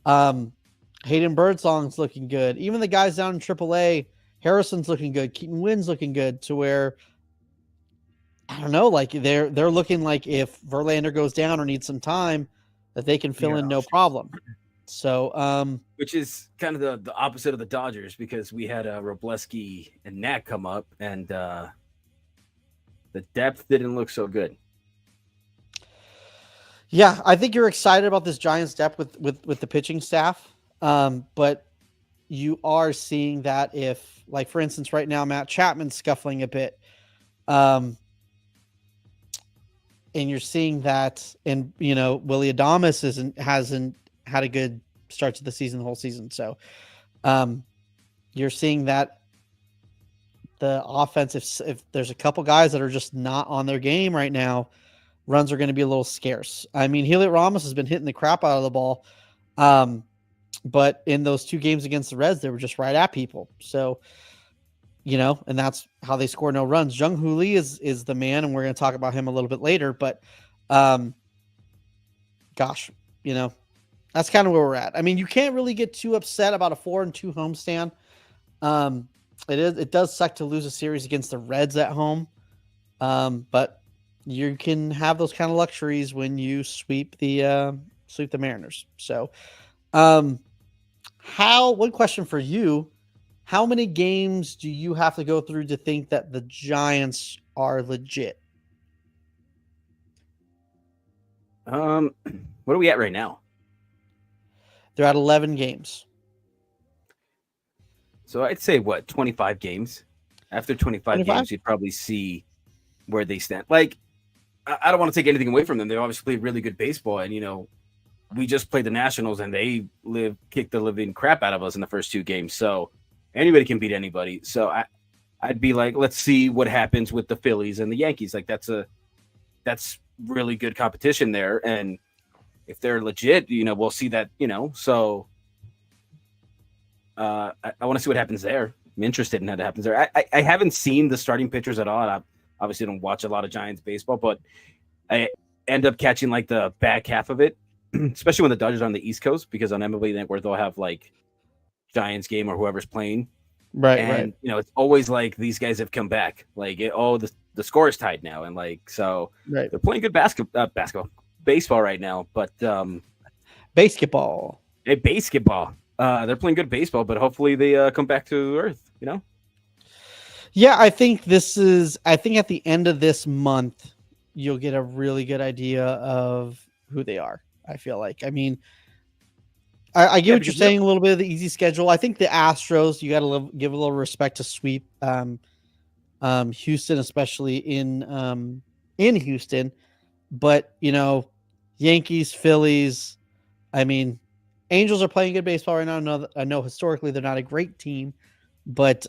Speaker 1: Hayden Birdsong's looking good. Even the guys down in AAA, Harrison's looking good. Keaton Wynn's looking good, to where, I don't know, like they're looking like if Verlander goes down or needs some time, that they can fill in no problem. So,
Speaker 2: which is kind of the opposite of the Dodgers, because we had Robleski and Nat come up, and the depth didn't look so good.
Speaker 1: Yeah, I think you're excited about this Giants depth with the pitching staff, but you are seeing that if, like, for instance, right now Matt Chapman's scuffling a bit, and you're seeing that, and Willie Adames hasn't had a good start to the season, the whole season, so you're seeing that the offense, if there's a couple guys that are just not on their game right now, runs are going to be a little scarce. I mean, Heliot Ramos has been hitting the crap out of the ball. But in those 2 games against the Reds, they were just right at people. So, and that's how they score no runs. Jung Hoo Lee is the man, and we're going to talk about him a little bit later. But, gosh, that's kind of where we're at. I mean, you can't really get too upset about a 4-2 homestand. It does suck to lose a series against the Reds at home. But you can have those kind of luxuries when you sweep the Mariners. So, one question for you: how many games do you have to go through to think that the Giants are legit?
Speaker 2: What are we at right now?
Speaker 1: They're at 11 games.
Speaker 2: So I'd say 25 games. After 25 games, you'd probably see where they stand. Like, I don't want to take anything away from them. They obviously played really good baseball, and we just played the Nationals, and they kicked the living crap out of us in the first 2 games. So anybody can beat anybody. So I'd be like, let's see what happens with the Phillies and the Yankees. Like, that's really good competition there, and if they're legit, we'll see that. So I want to see what happens there. I'm interested in how that happens there. I haven't seen the starting pitchers at all. I obviously don't watch a lot of Giants baseball, but I end up catching like the back half of it, especially when the Dodgers are on the East Coast, because on MLB Network they'll have like Giants game or whoever's playing.
Speaker 1: Right.
Speaker 2: It's always like these guys have come back. Like, the score is tied now, and like so they're playing good baseball right now. But
Speaker 1: basketball.
Speaker 2: They're playing good baseball, but hopefully they come back to earth.
Speaker 1: Yeah, I think at the end of this month, you'll get a really good idea of who they are. I feel like. I mean, I get what you're saying. A little bit of the easy schedule. I think the Astros, you got to give a little respect to sweep Houston, especially in Houston. But Yankees, Phillies. I mean, Angels are playing good baseball right now. I know historically they're not a great team, but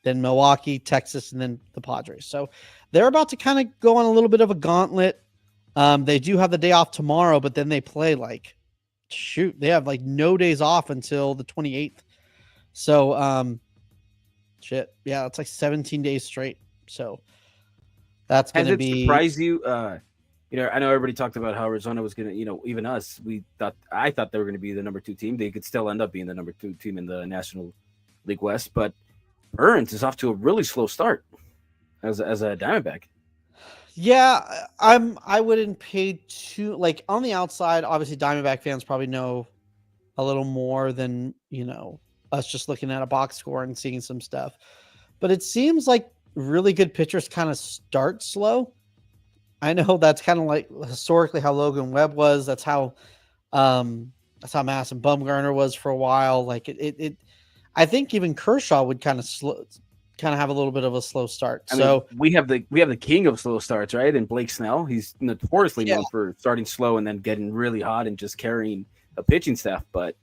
Speaker 1: then Milwaukee, Texas, and then the Padres. So they're about to kind of go on a little bit of a gauntlet. They do have the day off tomorrow, but then they play they have no days off until the 28th. So, yeah, it's like 17 days straight. So that's going to be.
Speaker 2: Surprise you? I know everybody talked about how Arizona was going to, even us. I thought they were going to be the number 2 team. They could still end up being the number 2 team in the National League West, but Burns is off to a really slow start as a Diamondback.
Speaker 1: Yeah, I wouldn't pay too on the outside. Obviously, Diamondback fans probably know a little more than us just looking at a box score and seeing some stuff. But it seems like really good pitchers kind of start slow. I know that's kind of like historically how Logan Webb was. That's how Madison Bumgarner was for a while. I think even Kershaw would kind of have a little bit of a slow start. I mean,
Speaker 2: we have the king of slow starts, right? And Blake Snell. He's notoriously known for starting slow and then getting really hot and just carrying a pitching staff. But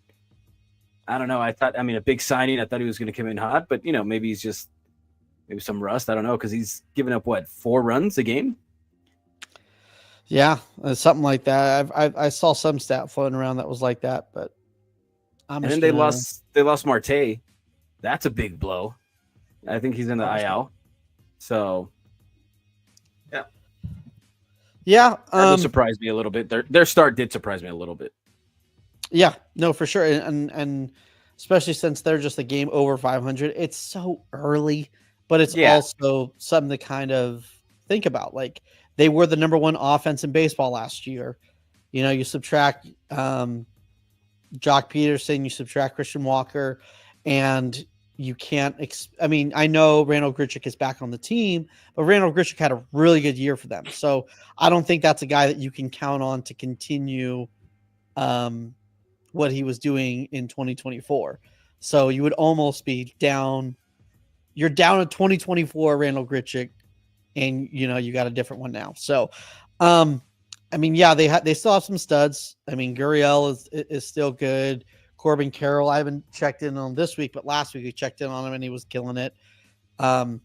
Speaker 2: I don't know. A big signing. I thought he was going to come in hot, but maybe he's just some rust. I don't know, because he's given up 4 runs a game.
Speaker 1: Yeah, something like that. I saw some stat floating around that was like that, but
Speaker 2: they lost Marte. That's a big blow. I think he's in the IL. So,
Speaker 1: yeah,
Speaker 2: that surprised me a little bit. Their start did surprise me a little bit.
Speaker 1: Yeah, no, for sure, and especially since they're just a game over 500. It's so early, but it's also something to kind of think about. Like, they were the number 1 offense in baseball last year. You subtract Jock Peterson, you subtract Christian Walker, and you can't. I mean, I know Randall Grichuk is back on the team, but Randall Grichuk had a really good year for them. So I don't think that's a guy that you can count on to continue what he was doing in 2024. So you would almost be down. You're down at 2024 Randall Grichuk, and you got a different one now. So, I mean, yeah, they still have some studs. I mean, Gurriel is still good. Corbin Carroll, I haven't checked in on this week, but last week we checked in on him and he was killing it. So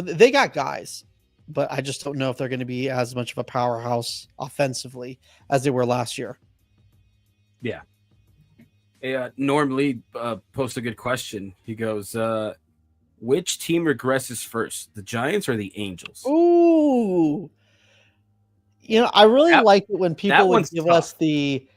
Speaker 1: they got guys, but I just don't know if they're going to be as much of a powerhouse offensively as they were last year.
Speaker 2: Yeah. Normally posts a good question. He goes, which team regresses first, the Giants or the Angels?
Speaker 1: Ooh. I really like it when people would give us the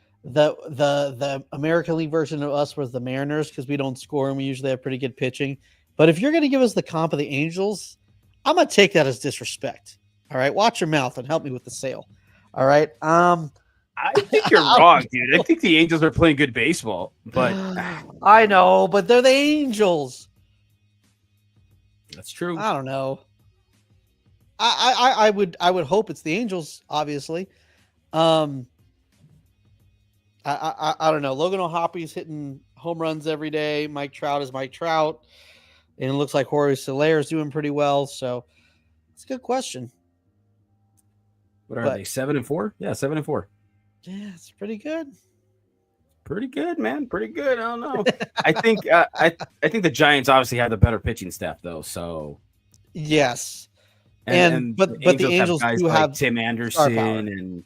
Speaker 1: American League version of us was the Mariners, because we don't score and we usually have pretty good pitching. But if you're going to give us the comp of the Angels, I'm going to take that as disrespect. All right. Watch your mouth and help me with the sale. All right.
Speaker 2: I think you're wrong, dude. I think the Angels are playing good baseball, but
Speaker 1: I know, but they're the Angels.
Speaker 2: That's true.
Speaker 1: I don't know. I would hope it's the Angels, obviously. I don't know. Logan O'Hoppy's hitting home runs every day. Mike Trout is Mike Trout. And it looks like Jorge Soler is doing pretty well. So it's a good question.
Speaker 2: What are they? 7-4? Yeah, 7-4.
Speaker 1: Yeah, it's pretty good.
Speaker 2: Pretty good, man. Pretty good. I don't know. I think I think the Giants obviously have the better pitching staff, though. So
Speaker 1: yes, but the Angels do have
Speaker 2: Tim Anderson and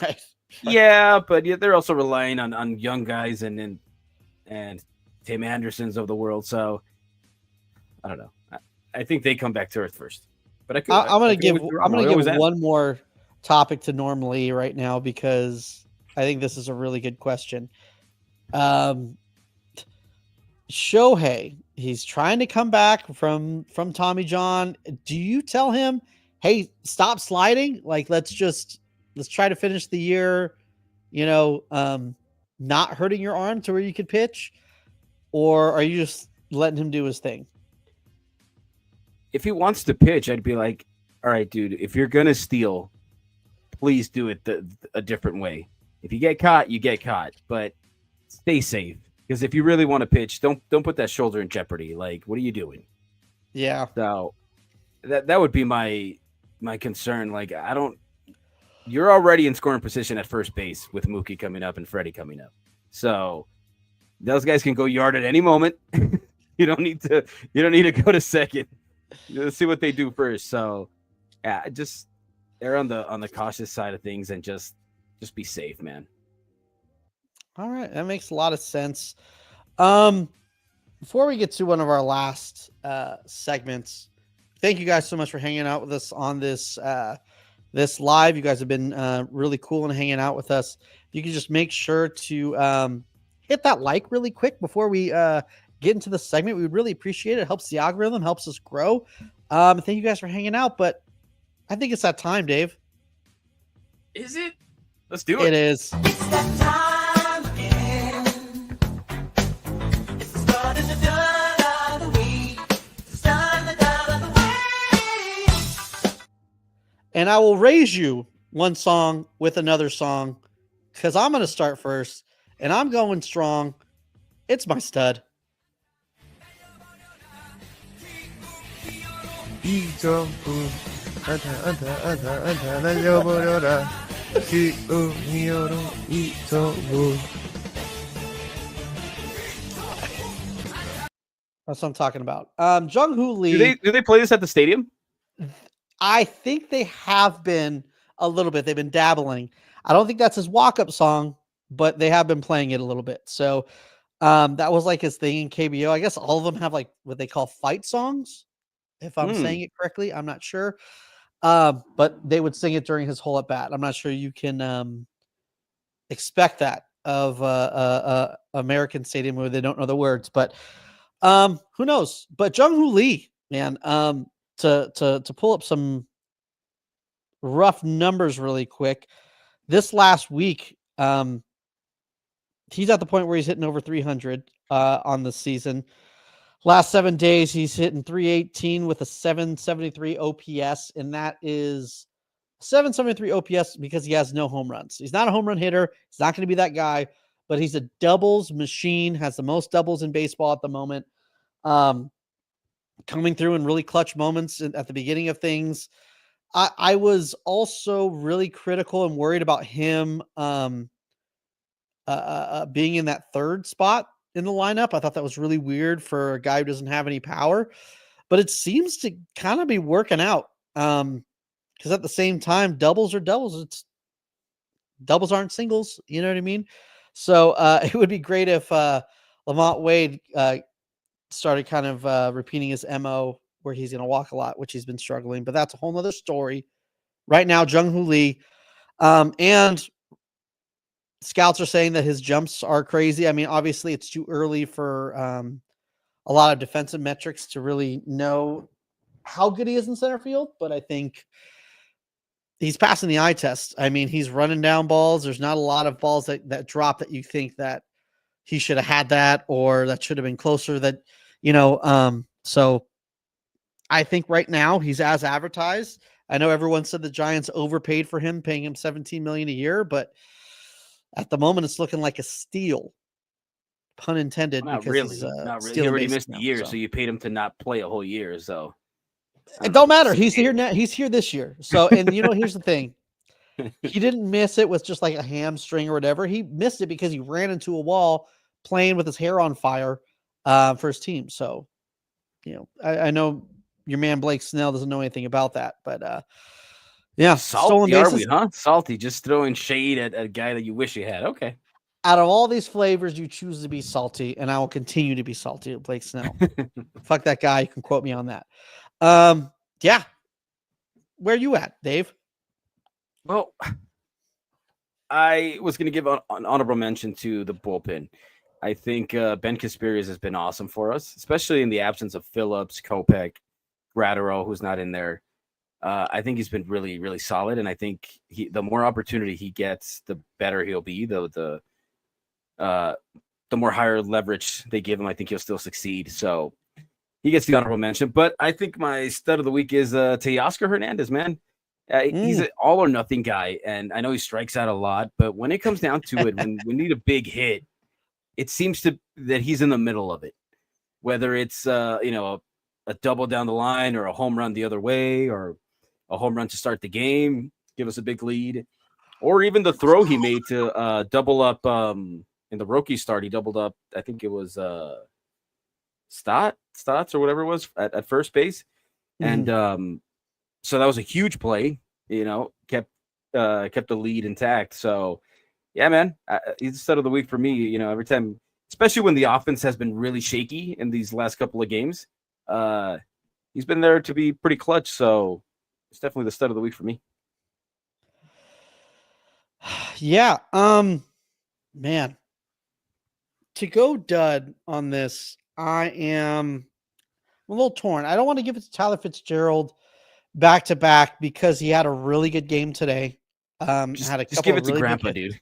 Speaker 1: right.
Speaker 2: Yeah, but they're also relying on young guys and Tim Andersons of the world. So I don't know. I think they come back to earth first. But I'm gonna give
Speaker 1: one more topic to Norm Lee right now, because I think this is a really good question. Shohei, he's trying to come back from Tommy John. Do you tell him, hey, stop sliding? Like, let's try to finish the year, not hurting your arm to where you could pitch? Or are you just letting him do his thing?
Speaker 2: If he wants to pitch, I'd be like, all right, dude, if you're going to steal, please do it a different way. If you get caught, you get caught, but stay safe. Because if you really want to pitch, don't put that shoulder in jeopardy. Like, what are you doing?
Speaker 1: Yeah.
Speaker 2: So that would be my concern. Like, you're already in scoring position at first base with Mookie coming up and Freddie coming up. So those guys can go yard at any moment. You don't need to go to second. Let's see what they do first. So yeah, just err on the cautious side of things and just be safe, man.
Speaker 1: All right, that makes a lot of sense. Before we get to one of our last segments, thank you guys so much for hanging out with us on this live. You guys have been really cool and hanging out with us. You can just make sure to hit that like really quick before we get into the segment. We would really appreciate it. It helps the algorithm, helps us grow. Thank you guys for hanging out, but I think it's that time, Dave.
Speaker 2: Is it? Let's do it.
Speaker 1: It is.
Speaker 3: It's that time again. It's the start of the done of the week. It's the start of the done of the week.
Speaker 1: And I will raise you one song with another song, because I'm going to start first, and I'm going strong. It's my stud. That's what I'm talking about. Jung-Hoo Lee.
Speaker 2: Do they play this at the stadium?
Speaker 1: I think they have been a little bit. They've been dabbling. I don't think that's his walk-up song, but they have been playing it a little bit. So that was like his thing in KBO. I guess all of them have like what they call fight songs, if I'm saying it correctly. I'm not sure. But they would sing it during his hole at bat. I'm not sure you can expect that of American Stadium where they don't know the words, but who knows? But Jung-Hoo Lee, man, to pull up some rough numbers really quick. This last week, he's at the point where he's hitting over 300 on the season. Last 7 days, he's hitting 318 with a 773 OPS, and that is 773 OPS because he has no home runs. He's not a home run hitter. He's not going to be that guy, but he's a doubles machine, has the most doubles in baseball at the moment. Coming through in really clutch moments at the beginning of things. I was also really critical and worried about him being in that third spot in the lineup. I thought that was really weird for a guy who doesn't have any power, but it seems to kind of be working out. Because at the same time, doubles are doubles. It's doubles aren't singles. You know what I mean? So it would be great if Lamont Wade started kind of repeating his MO where he's going to walk a lot, which he's been struggling. But that's a whole nother story. Right now, Jung Hoo Lee, and scouts are saying that his jumps are crazy. I mean, obviously, it's too early for a lot of defensive metrics to really know how good he is in center field, but I think he's passing the eye test. I mean, he's running down balls. There's not a lot of balls that drop that you think that he should have had that or that should have been closer that, so I think right now he's as advertised. I know everyone said the Giants overpaid for him, paying him $17 million a year, but at the moment it's looking like a steal, pun intended,
Speaker 2: Not
Speaker 1: because
Speaker 2: really.
Speaker 1: he's
Speaker 2: Not really. He
Speaker 1: stealing
Speaker 2: already
Speaker 1: bases
Speaker 2: missed the
Speaker 1: now,
Speaker 2: year,
Speaker 1: so.
Speaker 2: so you paid him to not play a whole year. So I
Speaker 1: It
Speaker 2: don't know
Speaker 1: don't
Speaker 2: if it's
Speaker 1: matter. He's here
Speaker 2: steal.
Speaker 1: now. He's here this year. So, and here's the thing. He didn't miss it with just like a hamstring or whatever. He missed it because he ran into a wall playing with his hair on fire for his team. So, I know your man Blake Snell doesn't know anything about that, but yeah, stolen
Speaker 2: Salty, are we,
Speaker 1: bases.
Speaker 2: huh? Salty, just throwing shade at a guy that you wish you had. Okay.
Speaker 1: Out of all these flavors, you choose to be salty, and I will continue to be salty at Blake Snell. Fuck that guy. You can quote me on that. Yeah. Where you at, Dave?
Speaker 2: Well, I was going to give an honorable mention to the bullpen. I think Ben Kasperius has been awesome for us, especially in the absence of Phillips, Kopech, Gratterall, who's not in there. I think he's been really, really solid, and I think the more opportunity he gets, the better he'll be. The more higher leverage they give him, I think he'll still succeed. So he gets the honorable mention. But I think my stud of the week is Teoscar Hernandez, man. He's an all or nothing guy, and I know he strikes out a lot, but when it comes down to it, when we need a big hit, it seems that he's in the middle of it. Whether it's a double down the line or a home run the other way or a home run to start the game, give us a big lead, or even the throw he made to double up in the rookie start. He doubled up, I think it was Stotts or whatever it was at first base, and so that was a huge play. Kept the lead intact. So yeah, man, he's the stud of the week for me. Every time, especially when the offense has been really shaky in these last couple of games, he's been there to be pretty clutch. So it's definitely the stud of the week for me.
Speaker 1: Yeah. Man, to go dud on this, I'm a little torn. I don't want to give it to Tyler Fitzgerald back to back because he had a really good game today. Had a
Speaker 2: Just
Speaker 1: couple
Speaker 2: give
Speaker 1: of
Speaker 2: it to
Speaker 1: really big
Speaker 2: Grandpa,
Speaker 1: hits.
Speaker 2: dude.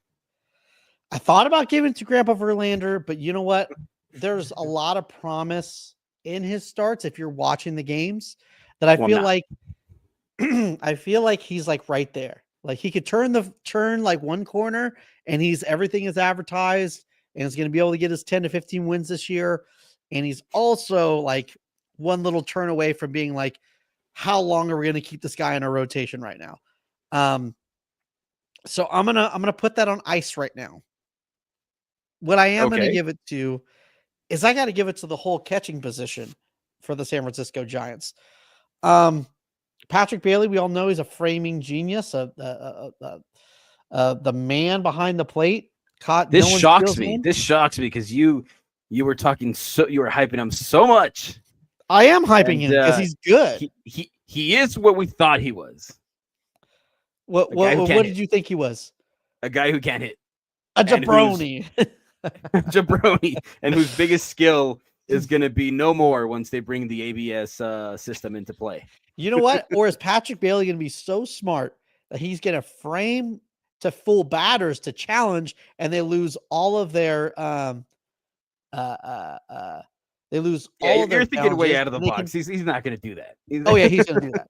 Speaker 1: I thought about giving it to Grandpa Verlander, but you know what? There's a lot of promise in his starts if you're watching the games that I
Speaker 2: Well, I'm
Speaker 1: feel
Speaker 2: not.
Speaker 1: like I feel like he's like right there. Like he could turn like one corner and he's everything is advertised and is going to be able to get his 10 to 15 wins this year. And he's also like one little turn away from being like, how long are we going to keep this guy in our rotation right now? So I'm gonna put that on ice right now. What I am gonna
Speaker 2: Okay.
Speaker 1: give it to is I got to give it to the whole catching position for the San Francisco Giants. Patrick Bailey, we all know he's a framing genius, the man behind the plate. Caught
Speaker 2: This
Speaker 1: no one
Speaker 2: shocks
Speaker 1: steals
Speaker 2: me.
Speaker 1: one.
Speaker 2: This shocks me because you were talking you were hyping him so much,
Speaker 1: I am hyping
Speaker 2: and
Speaker 1: him because he's good.
Speaker 2: he is what we thought he was.
Speaker 1: What
Speaker 2: A guy who can't
Speaker 1: what
Speaker 2: hit.
Speaker 1: did you think he was?
Speaker 2: A guy who can't hit.
Speaker 1: A
Speaker 2: And who's
Speaker 1: jabroni.
Speaker 2: jabroni, and whose biggest skill is going to be no more once they bring the ABS system into play.
Speaker 1: You know what? Or is Patrick Bailey going to be so smart that he's going to frame to full batters to challenge, and they lose all of their They lose
Speaker 2: Yeah,
Speaker 1: all of their
Speaker 2: you're thinking way
Speaker 1: challenges,
Speaker 2: out of the
Speaker 1: and they
Speaker 2: box.
Speaker 1: can.
Speaker 2: He's not going to do that.
Speaker 1: Oh yeah, he's going to do that.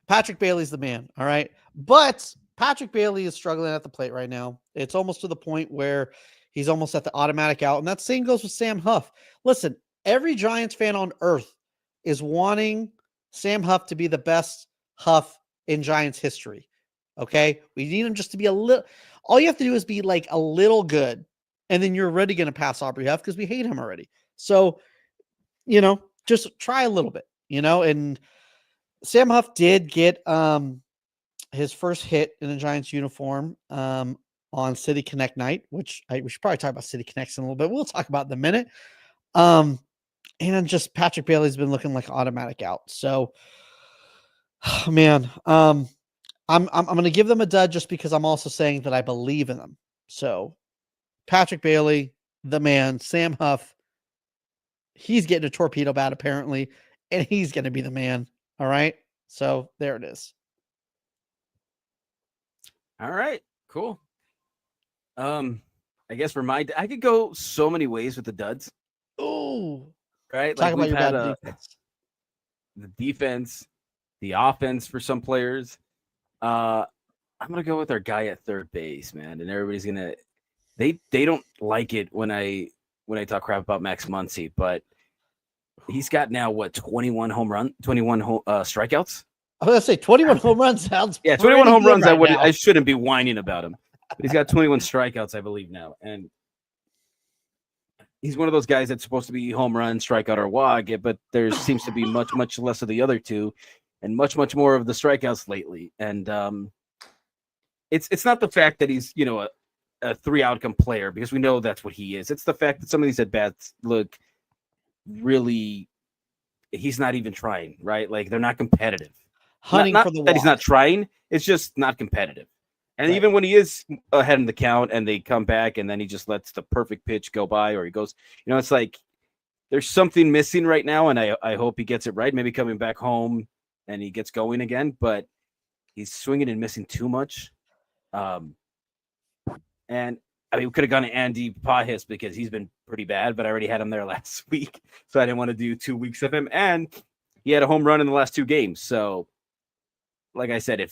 Speaker 1: Patrick Bailey's the man. All right, but Patrick Bailey is struggling at the plate right now. It's almost to the point where he's almost at the automatic out, and that same goes with Sam Huff. Listen, every Giants fan on earth is wanting Sam Huff to be the best Huff in Giants history. Okay, we need him just to be a little. All you have to do is be like a little good, and then you're already going to pass Aubrey Huff because we hate him already. So, just try a little bit, and Sam Huff did get his first hit in a Giants uniform on City Connect night, which we should probably talk about City Connects in a little bit. We'll talk about in a minute. And just Patrick Bailey's been looking like automatic out. So, man, I'm going to give them a dud just because I'm also saying that I believe in them. So, Patrick Bailey, the man, Sam Huff, he's getting a torpedo bat apparently, and he's going to be the man. All right. So there it is.
Speaker 2: All right, cool. I guess for I could go so many ways with the duds.
Speaker 1: Oh,
Speaker 2: Right?
Speaker 1: talk
Speaker 2: Like
Speaker 1: about
Speaker 2: we've
Speaker 1: your
Speaker 2: had
Speaker 1: bad defense.
Speaker 2: the defense, the offense for some players. I'm gonna go with our guy at third base, man. And everybody's gonna they don't like it when I talk crap about Max Muncy, but he's got now 21 strikeouts.
Speaker 1: I was gonna say 21 home runs sounds
Speaker 2: 21 home runs.
Speaker 1: Right now.
Speaker 2: I shouldn't be whining about him, but he's got 21 strikeouts, I believe now, and he's one of those guys that's supposed to be home run, strikeout, or walk. But there seems to be much less of the other two, and much more of the strikeouts lately. And it's not the fact that he's a 3 outcome player, because we know that's what he is. It's the fact that some of these at bats look really. He's not even trying, right? Like they're not competitive.
Speaker 1: Hunting
Speaker 2: not
Speaker 1: for the
Speaker 2: that he's
Speaker 1: walk.
Speaker 2: not trying. It's just not competitive. And
Speaker 1: Right.
Speaker 2: even when he is ahead in the count and they come back and then he just lets the perfect pitch go by, or he goes, it's like there's something missing right now. And I hope he gets it right. Maybe coming back home and he gets going again, but he's swinging and missing too much. And I mean, we could have gone to Andy Pahis because he's been pretty bad, but I already had him there last week. So I didn't want to do 2 weeks of him. And he had a home run in the last 2 games. So like I said, if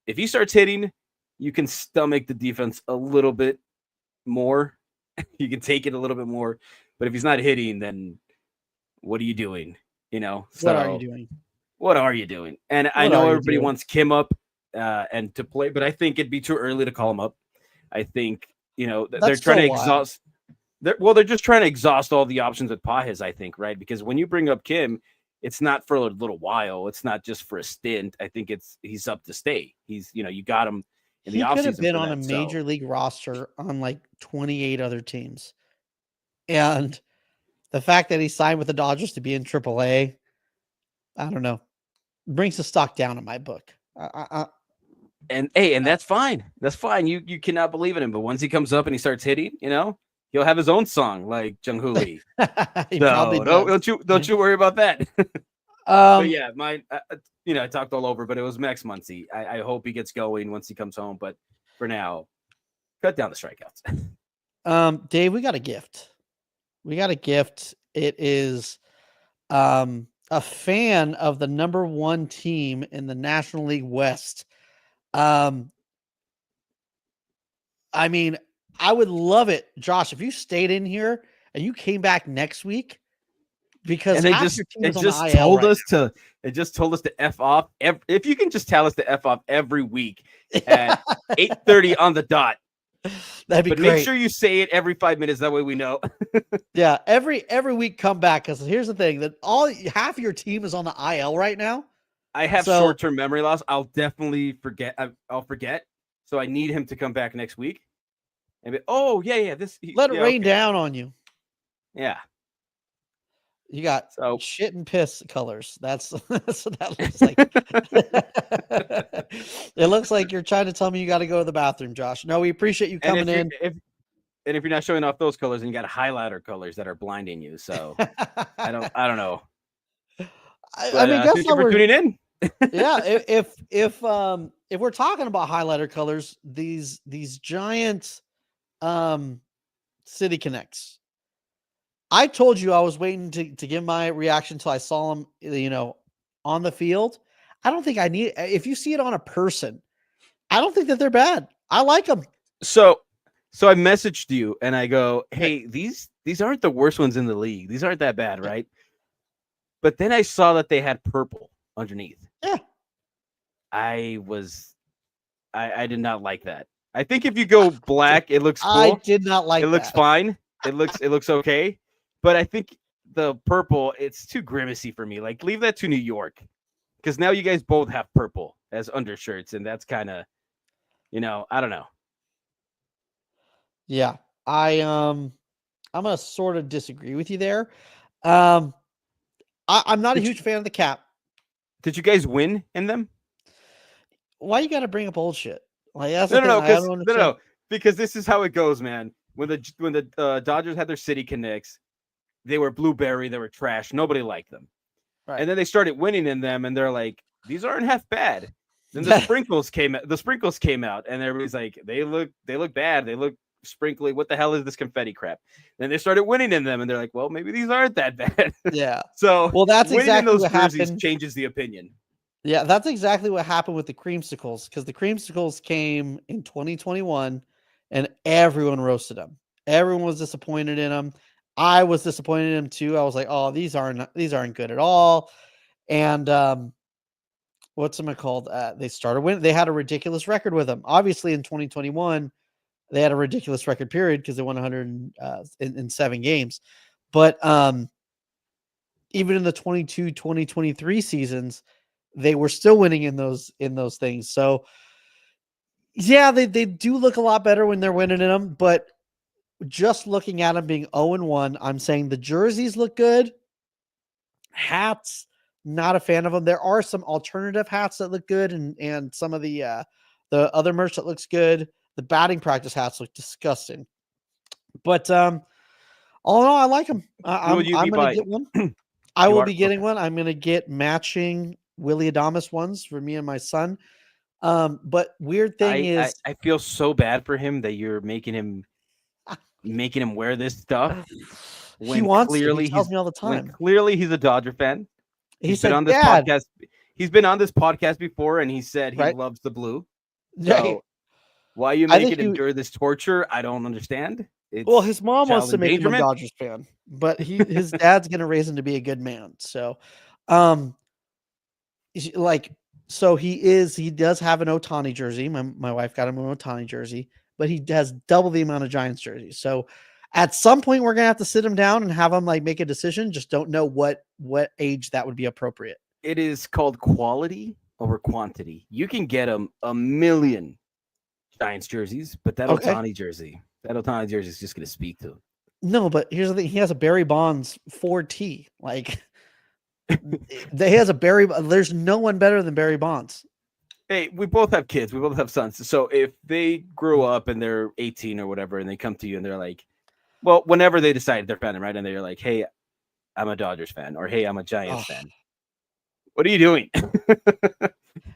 Speaker 2: he starts hitting, you can stomach the defense a little bit more. You can take it a little bit more. But if he's not hitting, then what are you doing? So,
Speaker 1: What are you doing?
Speaker 2: What are you doing? And I know everybody wants Kim up and to play, but I think it'd be too early to call him up. I think, they're trying to exhaust. They're just trying to exhaust all the options with Pahis, I think, right? Because when you bring up Kim, it's not for a little while. It's not just for a stint. I think he's up to stay. He's, you got him in the offseason. He could have
Speaker 1: been on a major league roster on like 28 other teams. And the fact that he signed with the Dodgers to be in AAA, I don't know, brings the stock down in my book.
Speaker 2: And that's fine. That's fine. You cannot believe in him. But once he comes up and he starts hitting, he'll have his own song like Jung Hoo Lee. Don't you worry about that. But yeah, I talked all over, but it was Max Muncy. I hope he gets going once he comes home. But for now, cut down the strikeouts.
Speaker 1: Dave, we got a gift. It is a fan of the number 1 team in the National League West. I mean, I would love it, Josh, if you stayed in here and you came back next week, because
Speaker 2: they just told us to F off. If you can just tell us to F off every week at 8:30 on the dot.
Speaker 1: That'd be
Speaker 2: great. Make sure you say it every 5 minutes. That way we know.
Speaker 1: Yeah, every week come back, because here's the thing, that half of your team is on the IL right now.
Speaker 2: I have short-term memory loss. I'll definitely forget. I'll forget. So I need him to come back next week. And
Speaker 1: let it rain down on you.
Speaker 2: Yeah.
Speaker 1: You got shit and piss colors. That's what that looks like. It looks like you're trying to tell me you got to go to the bathroom, Josh. No, we appreciate you coming in.
Speaker 2: And if you're not showing off those colors, then you got highlighter colors that are blinding you. So I don't know.
Speaker 1: I mean,
Speaker 2: thank you for tuning in.
Speaker 1: Yeah, if we're talking about highlighter colors, these giant City Connects, I told you I was waiting to give my reaction until I saw him, on the field. I don't think I need. If you see it on a person, I don't think that they're bad. I like them.
Speaker 2: So I messaged you and I go, "Hey, these aren't the worst ones in the league. These aren't that bad, right?" But then I saw that they had purple underneath.
Speaker 1: Yeah.
Speaker 2: I did not like that. I think if you go black, it looks
Speaker 1: I
Speaker 2: cool.
Speaker 1: did not like
Speaker 2: It looks
Speaker 1: that.
Speaker 2: fine. It looks okay. But I think the purple, it's too grimacy for me. Like, leave that to New York. Because now you guys both have purple as undershirts, and that's kind of, I don't know.
Speaker 1: Yeah. I'm gonna sort of disagree with you there. Um, I'm not a
Speaker 2: Did you,
Speaker 1: huge fan of the cap.
Speaker 2: did you guys win in them?
Speaker 1: Why you got to bring up old shit? Like that's
Speaker 2: No,
Speaker 1: the
Speaker 2: no,
Speaker 1: thing.
Speaker 2: no,
Speaker 1: I
Speaker 2: because
Speaker 1: don't understand.
Speaker 2: because this is how it goes, man. When the Dodgers had their City Connects, they were blueberry, they were trash. Nobody liked them.
Speaker 1: Right.
Speaker 2: And then they started winning in them, and they're like, these aren't half bad. Then the sprinkles came out, and everybody's like, they look bad, they look sprinkly. What the hell is this confetti crap? Then they started winning in them, and they're like, well, maybe these aren't that bad.
Speaker 1: Yeah.
Speaker 2: So
Speaker 1: Well, that's
Speaker 2: winning in
Speaker 1: exactly
Speaker 2: those
Speaker 1: what
Speaker 2: jerseys
Speaker 1: happened.
Speaker 2: changes the opinion.
Speaker 1: Yeah, that's exactly what happened with the creamsicles because the creamsicles came in 2021 and everyone roasted them. Everyone was disappointed in them. I was disappointed in them too. I was like, "Oh, these aren't good at all." And what's it called? They started winning. They had a ridiculous record with them. Obviously, in 2021, they had a ridiculous record period because they won 100 in 7 games. But even in the 2023 seasons, they were still winning in those things. So yeah, they do look a lot better when they're winning in them, but just looking at them being 0-1, I'm saying the jerseys look good. Hats, not a fan of them. There are some alternative hats that look good and some of the other merch that looks good. The batting practice hats look disgusting. But all in all, I like them.
Speaker 2: Who will you
Speaker 1: I'm
Speaker 2: be
Speaker 1: gonna
Speaker 2: buying?
Speaker 1: get one. I
Speaker 2: You
Speaker 1: will
Speaker 2: are?
Speaker 1: be getting
Speaker 2: Okay.
Speaker 1: one. I'm gonna get matching Willie Adamas ones for me and my son. But weird thing is
Speaker 2: I feel so bad for him that you're making him wear this stuff
Speaker 1: he
Speaker 2: when
Speaker 1: wants to. He
Speaker 2: clearly
Speaker 1: tells me all the time.
Speaker 2: he's a Dodger fan.
Speaker 1: He
Speaker 2: He's been
Speaker 1: said,
Speaker 2: on this
Speaker 1: "Dad,"
Speaker 2: podcast. He's been on this podcast before, and he said he
Speaker 1: right?
Speaker 2: loves the blue.
Speaker 1: Right.
Speaker 2: So why are you
Speaker 1: I think
Speaker 2: making him
Speaker 1: he
Speaker 2: endure this torture? I don't understand.
Speaker 1: well,
Speaker 2: It's
Speaker 1: his mom wants
Speaker 2: child
Speaker 1: to make him a
Speaker 2: endangerment.
Speaker 1: Dodgers fan, but his dad's gonna raise him to be a good man. So, um, like, so he does have an Otani jersey. My wife got him an Otani jersey, but he has double the amount of Giants jerseys. So, at some point, we're gonna have to sit him down and have him like make a decision. Just don't know what age that would be appropriate.
Speaker 2: It is called quality over quantity. You can get him a million Giants jerseys, but
Speaker 1: Okay.
Speaker 2: that Otani jersey is just going to speak to him.
Speaker 1: No, but here's the thing: he has a Barry Bonds 4T. Like, he has a Barry. There's no one better than Barry Bonds.
Speaker 2: Hey, we both have kids. We both have sons. So if they grow up and they're 18 or whatever, and they come to you and they're like, well, whenever they decide they're fan, right? And they're like, hey, I'm a Dodgers fan, or hey, I'm a Giants
Speaker 1: Oh,
Speaker 2: fan. What are you doing?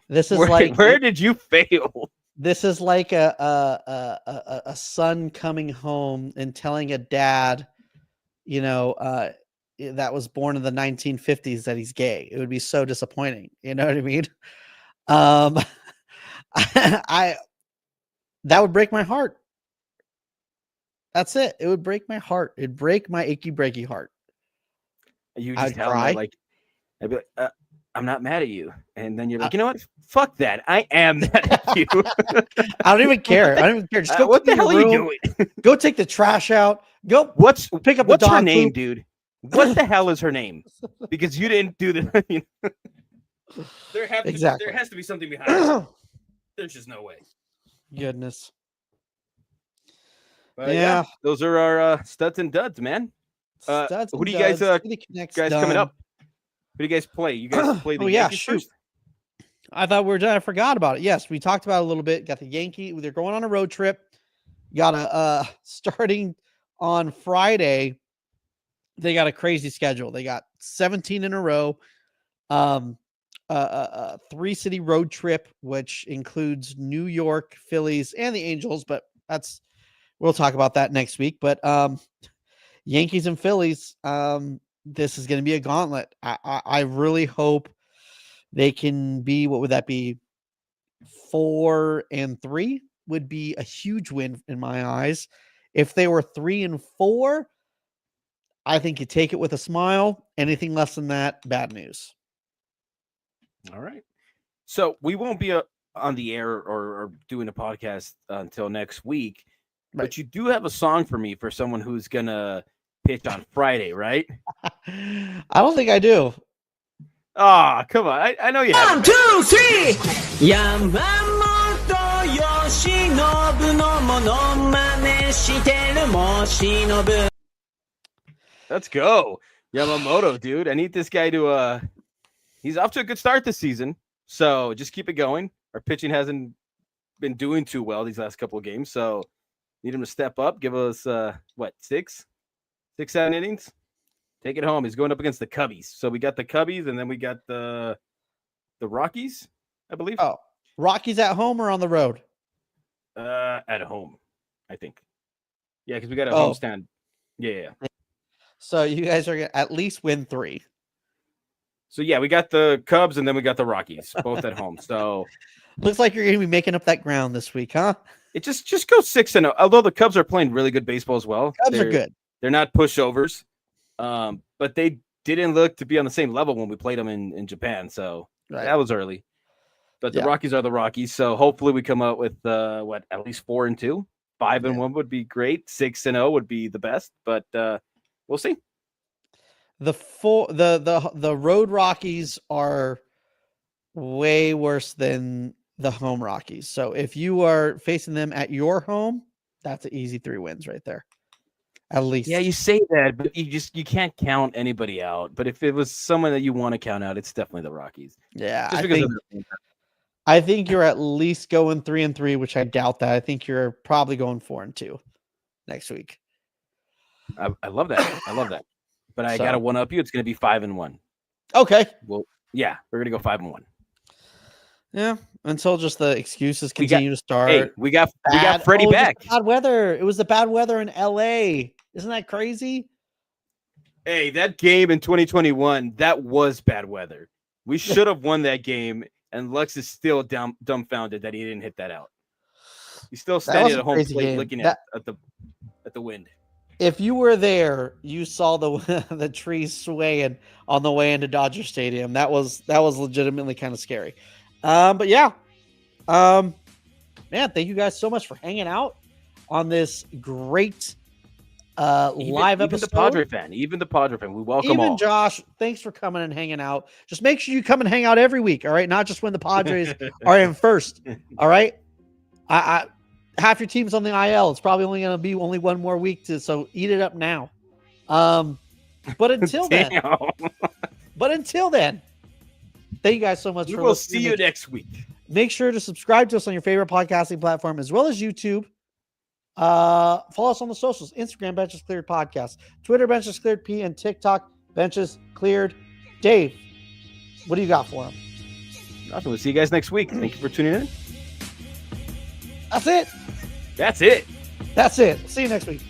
Speaker 1: this is
Speaker 2: where,
Speaker 1: like
Speaker 2: where did you fail?
Speaker 1: this is like a son coming home and telling a dad, that was born in the 1950s that he's gay. It would be so disappointing. You know what I mean? Um, I that would break my heart. That's it. It would break my heart. It'd break my achy breaky heart.
Speaker 2: You just
Speaker 1: I'd
Speaker 2: tell them that,
Speaker 1: cry.
Speaker 2: like, I'd be like, I'm not mad at you. And then you're
Speaker 1: I,
Speaker 2: like, you know what? Fuck that. I am mad at you.
Speaker 1: I don't even care.
Speaker 2: what
Speaker 1: I don't even care. Just go
Speaker 2: what the
Speaker 1: clean your
Speaker 2: hell are you
Speaker 1: room.
Speaker 2: doing?
Speaker 1: Go take the trash out. Go
Speaker 2: What's
Speaker 1: pick up the
Speaker 2: what's her
Speaker 1: dog
Speaker 2: name,
Speaker 1: poop.
Speaker 2: dude? What the hell is her name? Because you didn't do the. there
Speaker 1: Exactly.
Speaker 2: has to be something behind it. There's just no way.
Speaker 1: Goodness.
Speaker 2: But
Speaker 1: Yeah.
Speaker 2: those are our studs and duds, man.
Speaker 1: Studs
Speaker 2: Who
Speaker 1: and
Speaker 2: do you guys
Speaker 1: duds. City Connect's
Speaker 2: coming
Speaker 1: done.
Speaker 2: up? Who do you guys play? You guys play the
Speaker 1: Oh, yeah,
Speaker 2: Yankees
Speaker 1: shoot.
Speaker 2: first?
Speaker 1: I thought we were done. I forgot about it. Yes, we talked about it a little bit. Got the Yankee. They're going on a road trip. Got a starting on Friday. They got a crazy schedule. They got 17 in a row. 3-city road trip, which includes New York, Phillies, and the Angels. But we'll talk about that next week. But Yankees and Phillies. This is going to be a gauntlet. I really hope they can be. What would that be? 4-3 would be a huge win in my eyes. If they were 3-4, I think you take it with a smile. Anything less than that, bad news.
Speaker 2: All right. So we won't be on the air or doing a podcast until next week,
Speaker 1: Right.
Speaker 2: but you do have a song for me for someone who's going to pitch on Friday, right?
Speaker 1: I don't think I do.
Speaker 2: Ah, come on. I know you have.
Speaker 3: 1, 2, 3! 山本由伸のモノマネしてるもしのぶ
Speaker 2: Let's go. Yamamoto, dude. I need this guy to he's off to a good start this season. So just keep it going. Our pitching hasn't been doing too well these last couple of games. So need him to step up, give us 6, 7 innings. Take it home. He's going up against the Cubbies. So we got the Cubbies and then we got the Rockies, I believe.
Speaker 1: Oh, Rockies at home or on the road?
Speaker 2: At home, I think. Yeah, because we got a
Speaker 1: Oh.
Speaker 2: homestand. Yeah.
Speaker 1: So you guys are going to at least win 3.
Speaker 2: So yeah, we got the Cubs and then we got the Rockies, both at home. So
Speaker 1: Looks like you're going to be making up that ground this week, huh?
Speaker 2: it just goes 6-0. Although the Cubs are playing really good baseball as well.
Speaker 1: Cubs are good.
Speaker 2: They're not pushovers, but they didn't look to be on the same level when we played them in Japan. So
Speaker 1: Right.
Speaker 2: that was early. But the
Speaker 1: Yeah.
Speaker 2: Rockies are the Rockies. So hopefully we come out with at least 4-2. 5-1 would be great. 6-0 would be the best. But we'll see.
Speaker 1: The road Rockies are way worse than the home Rockies. So if you are facing them at your home, that's an easy 3 wins right there. At least.
Speaker 2: Yeah, you say that, but you can't count anybody out. But if it was someone that you want to count out, it's definitely the Rockies.
Speaker 1: Yeah,
Speaker 2: Just
Speaker 1: I
Speaker 2: because
Speaker 1: think,
Speaker 2: of their
Speaker 1: I think you're at least going 3-3, which I doubt that. I think you're probably going 4-2 next week.
Speaker 2: I love that. I love that. But I
Speaker 1: So-
Speaker 2: gotta one up you. It's gonna be 5-1.
Speaker 1: Okay.
Speaker 2: Well, yeah, we're gonna go 5-1.
Speaker 1: Yeah. Until just the excuses
Speaker 2: We got-
Speaker 1: continue to start.
Speaker 2: Hey, we got Freddie
Speaker 1: Oh, just
Speaker 2: back.
Speaker 1: Bad weather. It was the bad weather in LA. Isn't that crazy?
Speaker 2: Hey, that game in 2021, that was bad weather. We should have won that game, and Lux is still dumbfounded that he didn't hit that out. He's still
Speaker 1: was
Speaker 2: standing
Speaker 1: a
Speaker 2: at home
Speaker 1: crazy
Speaker 2: plate
Speaker 1: game.
Speaker 2: looking
Speaker 1: That-
Speaker 2: at the wind.
Speaker 1: If you were there, you saw the the trees swaying on the way into Dodger Stadium. That was legitimately kind of scary. But yeah. Man, thank you guys so much for hanging out on this great live
Speaker 2: even
Speaker 1: episode.
Speaker 2: Even the Padre fan, we welcome
Speaker 1: Even
Speaker 2: all.
Speaker 1: Josh, thanks for coming and hanging out. Just make sure you come and hang out every week, all right? Not just when the Padres are in first, all right? I half your team's on the IL. It's probably only going to be only one more week so eat it up now. But until then, thank you guys so much
Speaker 2: We
Speaker 1: for
Speaker 2: will
Speaker 1: listening.
Speaker 2: see you next week.
Speaker 1: Make sure to subscribe to us on your favorite podcasting platform as well as YouTube. Follow us on the socials: Instagram, Benches Cleared Podcast, Twitter, Benches Cleared P, and TikTok, Benches Cleared. Dave, what do you got for him?
Speaker 2: Nothing. We'll see you guys next week. Thank you for tuning in.
Speaker 1: That's it.
Speaker 2: That's it.
Speaker 1: That's it. See you next week.